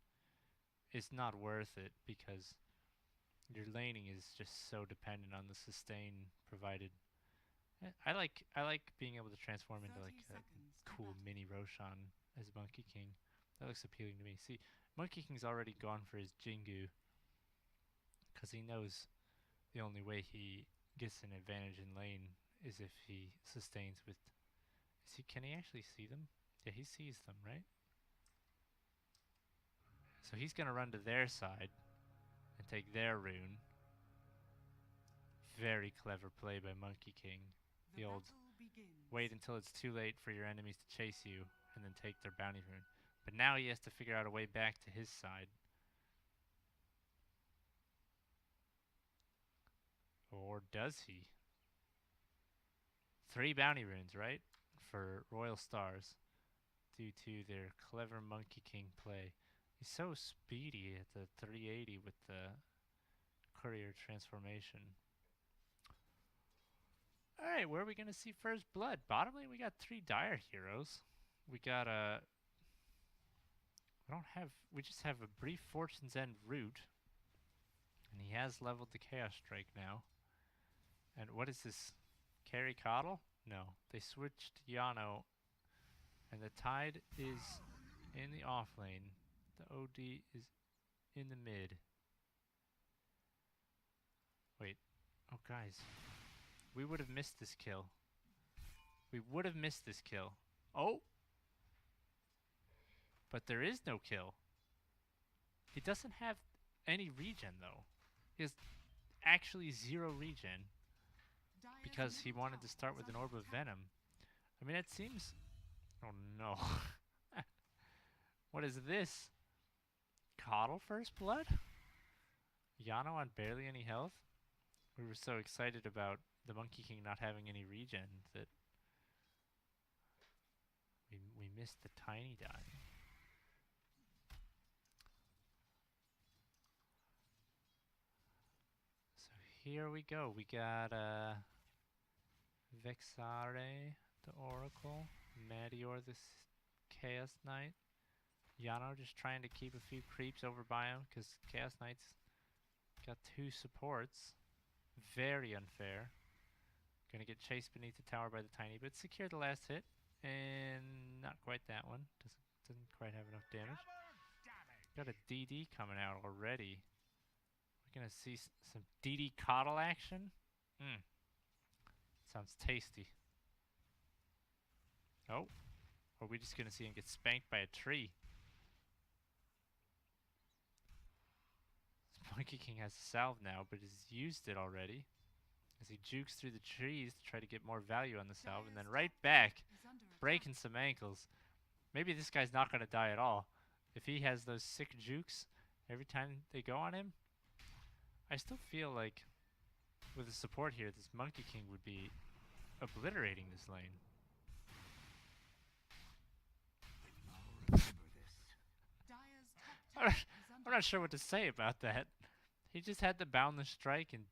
it's not worth it because your laning is just so dependent on the sustain provided. I like being able to transform into like a cool mini Roshan as Monkey King. That looks appealing to me. See, Monkey King's already gone for his Jingu because he knows the only way he gets an advantage in lane is if he sustains with... Can he actually see them? Yeah, he sees them, right? So he's gonna run to their side and take their rune. Very clever play by Monkey King. The old wait until it's too late for your enemies to chase you and then take their bounty rune. But now he has to figure out a way back to his side. Or does he? 3 bounty runes, right? For Royal Stars. Due to their clever Monkey King play. He's so speedy at the 380 with the courier transformation. Alright, where are we going to see first blood? Bottom lane, we got 3 dire heroes. We got a... We just have a brief Fortune's End root. And he has leveled the Chaos Strike now. And what is this? Carry Coddle? No. They switched Yano. And the Tide is in the off lane. The OD is in the mid. Wait. Oh, guys. We would have missed this kill. We would have missed this kill. Oh! But there is no kill. He doesn't have any regen, though. He has actually 0 regen. Because he wanted to start with an Orb of Venom. I mean, it seems... Oh, no. What is this? Coddle first blood? Yano on barely any health? We were so excited about the Monkey King not having any regen that we missed the tiny die. So here we go. We got Vexare, the Oracle, Meteor, the Chaos Knight. Yano just trying to keep a few creeps over by him because Chaos Knight's got 2 supports. Very unfair. Gonna get chased beneath the tower by the tiny, but secure the last hit. And not quite that one. Doesn't quite have enough damage. Got a DD coming out already. We're gonna see some DD Coddle action. Sounds tasty. Oh. Or are we just gonna see him get spanked by a tree? Monkey King has a salve now, but has used it already. As he jukes through the trees to try to get more value on the salve, and then right back, breaking some ankles. Maybe this guy's not going to die at all. If he has those sick jukes every time they go on him, I still feel like with the support here, this Monkey King would be obliterating this lane. I'm not sure what to say about that. He just had the boundless strike and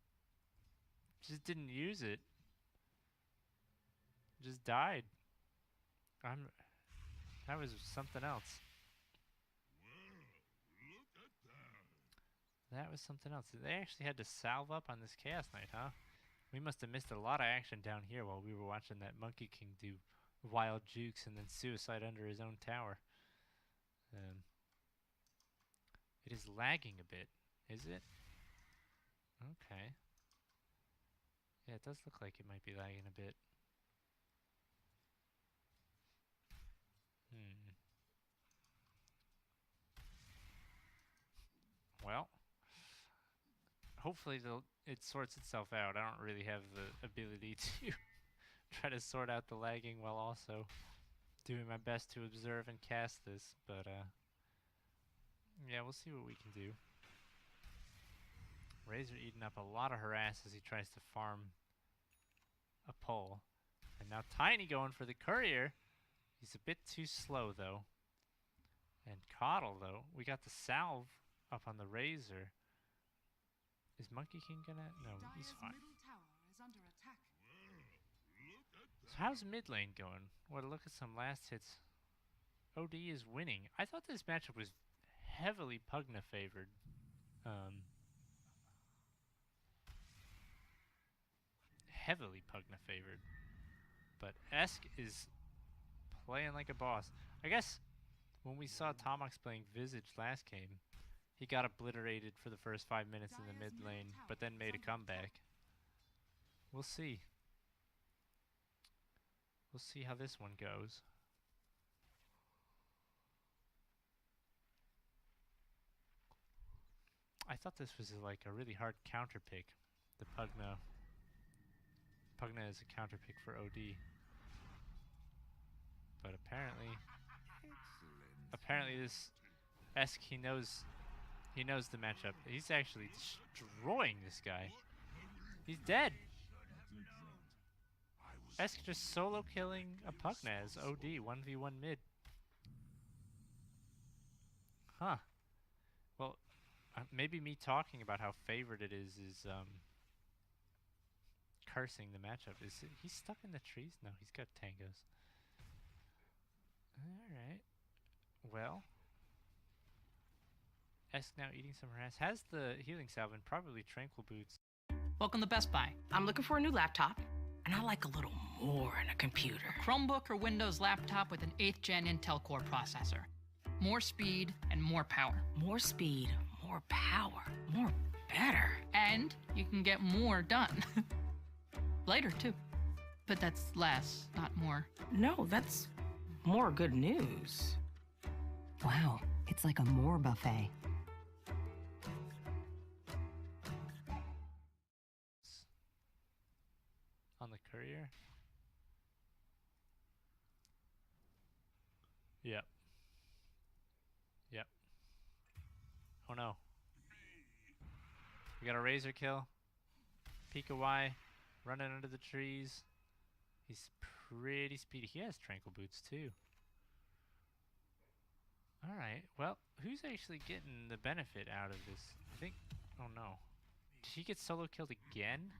just didn't use it. Just died. That was something else. That was something else. They actually had to salve up on this Chaos Knight, huh? We must have missed a lot of action down here while we were watching that Monkey King do wild jukes and then suicide under his own tower. It is lagging a bit, is it? Okay. Yeah, it does look like it might be lagging a bit. Well, hopefully it sorts itself out. I don't really have the ability to try to sort out the lagging while also doing my best to observe and cast this, but yeah, we'll see what we can do. Razor eating up a lot of harass as he tries to farm a pull. And now Tiny going for the courier. He's a bit too slow though. And Coddle though, we got the salve up on the Razor. Is Monkey King gonna? No, he's fine. Middle tower is under attack. So how's mid lane going? Well, look at some last hits. OD is winning. I thought this matchup was heavily Pugna favored. Heavily Pugna favored. But Esk is playing like a boss. I guess when we saw Tomox playing Visage last game, he got obliterated for the first 5 minutes in the mid lane, but then made a comeback. We'll see. We'll see how this one goes. I thought this was like a really hard counter pick. The Pugna. Pugna is a counter pick for OD. But apparently this Esk, he knows the matchup. He's actually destroying this guy. He's dead. Esk just solo killing a Pugna as OD 1v1 mid. Huh. Well, maybe me talking about how favored it is cursing the matchup. He's stuck in the trees? No, he's got tangos. Alright. Well. Esk now eating some harass. Has the healing salve and probably tranquil boots. Welcome to Best Buy. I'm looking for a new laptop, and I like a little more in a computer. Chromebook or Windows laptop with an 8th gen Intel Core processor. More speed and more power. More speed, more power, more better. And you can get more done. Later, too. But that's less, not more. No, that's more good news. Wow, it's like a more buffet. On the courier? Yep. Yep. Oh no. We got a Razor kill. Pika Y running under the trees. He's pretty speedy. He has tranquil boots too. Alright, well, who's actually getting the benefit out of this? I think, oh no. Did he get solo killed again?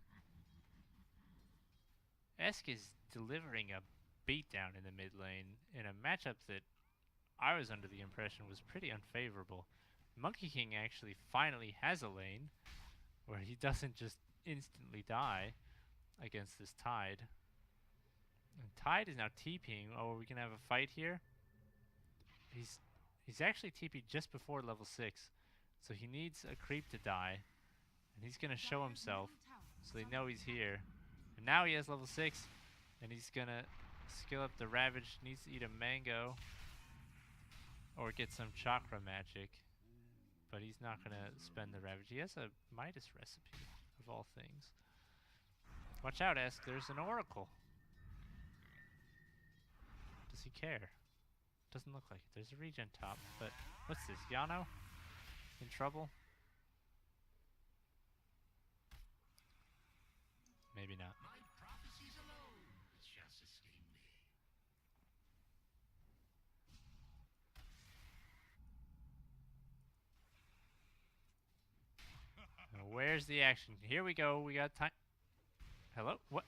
Esk is delivering a beatdown in the mid lane in a matchup that I was under the impression was pretty unfavorable. Monkey King actually finally has a lane where he doesn't just instantly die against this Tide. And Tide is now TPing. Oh, are we gonna have a fight here? He's actually TP'd just before level 6, so he needs a creep to die, and he's gonna show himself so they know he's here. And now he has level 6, and he's gonna skill up the Ravage. Needs to eat a mango or get some chakra magic, but he's not gonna spend the Ravage. He has a Midas recipe of all things. Watch out, Esk, there's an oracle. Does he care? Doesn't look like it. There's a regen top, but what's this? Yano? In trouble? Maybe not. My prophecies alone shall sustain me. Now where's the action? Here we go. We got time. Hello? What?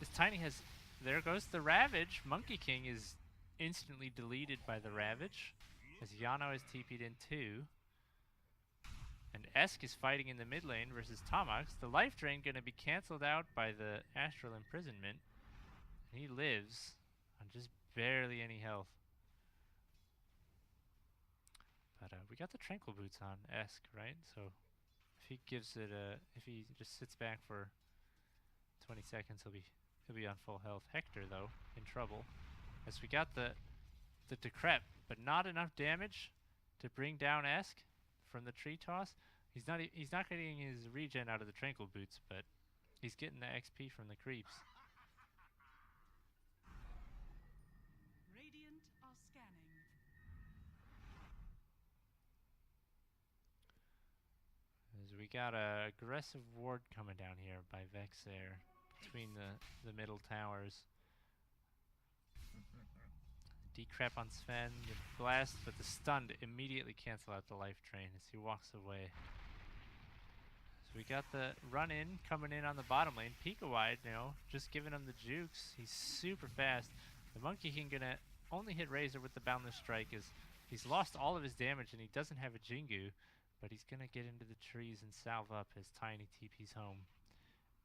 This Tiny has... There goes the Ravage. Monkey King is instantly deleted by the Ravage, as Yano is TP'd in too. And Esk is fighting in the mid lane versus Tomox. The life drain going to be canceled out by the Astral Imprisonment. And he lives on just barely any health. But we got the Tranquil Boots on Esk, right? So if he gives it a, if he just sits back for 20 seconds, he'll be on full health. Hector though in trouble, as we got the Decrep, but not enough damage to bring down Esk from the tree toss. He's not getting his regen out of the Tranquil Boots, but he's getting the XP from the creeps. Radiant are scanning. As we got a aggressive ward coming down here by Vexair between the middle towers. Decrep on Sven, the blast, but the stun to immediately cancel out the life drain as he walks away. So we got the run in coming in on the bottom lane. Pika wide, you know, just giving him the jukes. He's super fast. The Monkey King gonna only hit Razor with the Boundless Strike, as he's lost all of his damage and he doesn't have a Jingu, but he's gonna get into the trees and salve up as Tiny TP's home.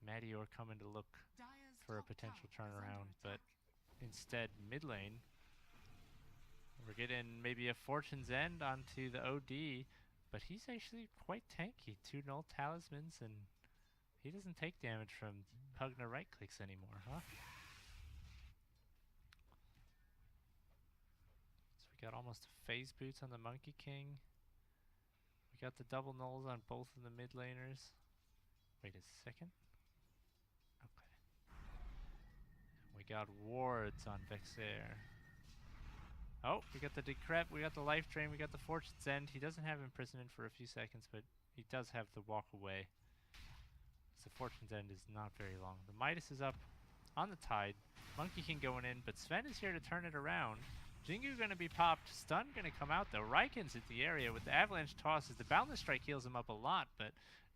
Madior coming to look Dire's for a top potential tower is under turnaround, but attack. instead mid lane we're getting maybe a Fortune's End onto the OD, but he's actually quite tanky. 2 null talismans, and he doesn't take damage from Pugna right clicks anymore, huh? So we got almost phase boots on the Monkey King. We got the double nulls on both of the mid laners. Wait a second. Okay. We got wards on Vexair. Oh, we got the Decrep, we got the life drain, we got the Fortune's End. He doesn't have imprisonment for a few seconds, but he does have the walk away. So Fortune's End is not very long. The Midas is up on the Tide. Monkey King going in, but Sven is here to turn it around. Jingu gonna be popped. Stun gonna come out though. Raiken's at the area with the Avalanche tosses. The Boundless Strike heals him up a lot, but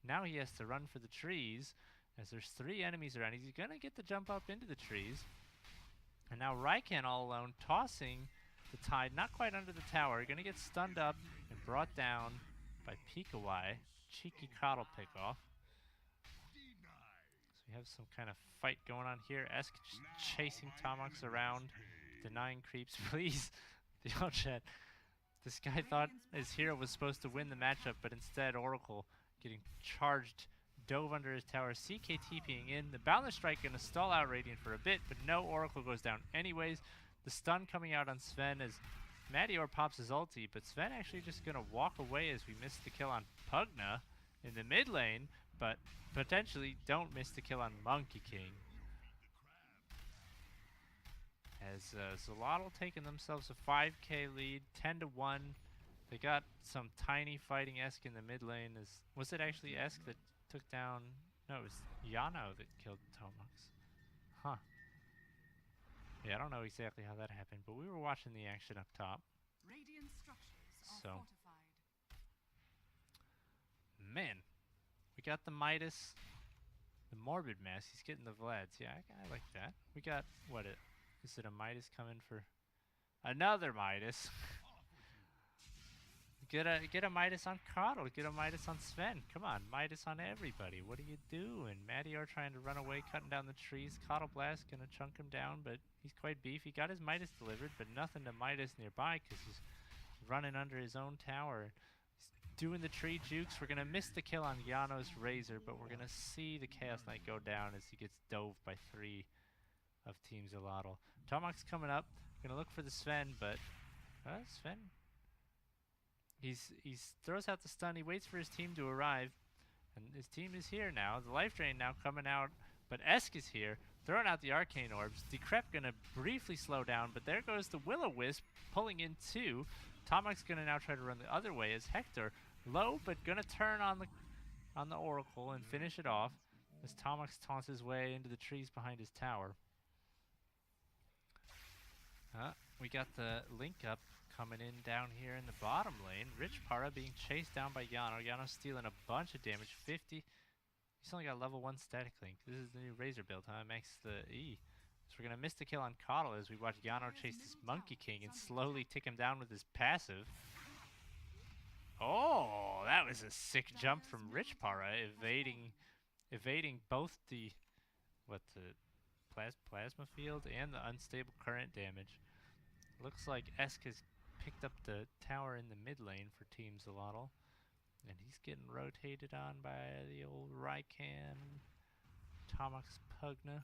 now he has to run for the trees as there's 3 enemies around. He's gonna get the jump up into the trees. And now Raiken all alone, tossing the Tide, not quite under the tower. Gonna get stunned up and brought down by Pikawai. Cheeky coddle pick off. So we have some kind of fight going on here. Esk just chasing Tomox around, denying creeps. Please, the all chat. This guy thought his hero was supposed to win the matchup, but instead Oracle getting charged, dove under his tower. CK TPing in. The Boundless Strike gonna stall out Radiant for a bit, but no, Oracle goes down anyways. The stun coming out on Sven as Madior pops his ulti, but Sven actually just gonna walk away as we miss the kill on Pugna in the mid lane, but potentially don't miss the kill on Monkey King. As Zolotl taking themselves a 5k lead, 10-1. They got some tiny fighting Esk in the mid lane. Was it actually Esk that took down? No, it was Yano that killed Tomox. Huh. Yeah, I don't know exactly how that happened, but we were watching the action up top. Radiant structures are So. fortified. Man, we got the Midas, the Morbid Mass. He's getting the Vlads. Yeah, I like that. We got, is it a Midas coming for another Midas? Get a Midas on Coddle. Get a Midas on Sven. Come on, Midas on everybody. What are you doing? Madior trying to run away, cutting down the trees. Coddle Blast gonna chunk him down, but he's quite beefy. Got his Midas delivered, but nothing to Midas nearby because he's running under his own tower. He's doing the tree jukes. We're gonna miss the kill on Yano's Razor, but we're gonna see the Chaos Knight go down as he gets dove by 3 of Team Zolotl. Tomox coming up. Gonna look for the Sven, but Sven. He throws out the stun. He waits for his team to arrive, and his team is here now. The life drain now coming out, but Esk is here, throwing out the arcane orbs. Decrep gonna briefly slow down, but there goes the Will-O-Wisp pulling in 2. Tomox gonna now try to run the other way as Hector low, but gonna turn on the Oracle and finish it off as Tomox taunts his way into the trees behind his tower. We got the link up coming in down here in the bottom lane. Rich Para being chased down by Yano. Yano stealing a bunch of damage. 50. He's only got level 1 static link. This is the new Razor build, huh? Max the E. So we're gonna miss the kill on Coddle as we watch Yano chase this Monkey King and slowly tick him down with his passive. Oh, that That was a sick jump from Rich Para, evading both the plasma field and the unstable current damage. Looks like Esk has picked up the tower in the mid lane for Team Zalotl, and he's getting rotated on by the old Raikan Tomox Pugna.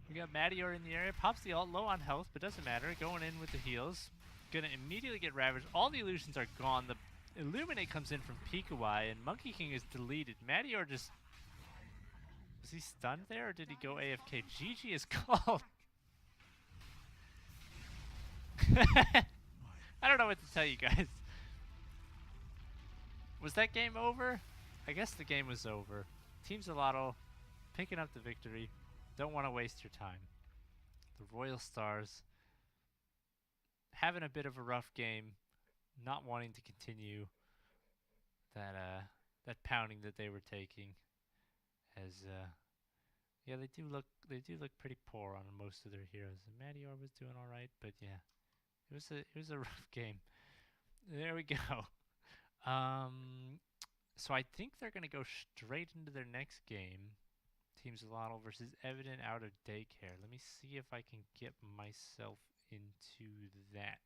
We got Madior in the area, pops the ult, low on health, but doesn't matter, going in with the heals. Gonna immediately get ravaged. All the illusions are gone. The Illuminate comes in from Pikawai, and Monkey King is deleted. Madior just... Was he stunned there, or did he go AFK? GG is called. I don't know what to tell you guys. Was that game over? I guess the game was over. Team Zalotl picking up the victory. Don't want to waste your time. The Royal Stars having a bit of a rough game, not wanting to continue that pounding that they were taking. As yeah, they do look pretty poor on most of their heroes. And Madior was doing all right, but yeah, it was a rough game. There we go. So I think they're gonna go straight into their next game. Team Zalotl versus Evident out of daycare. Let me see if I can get myself into that.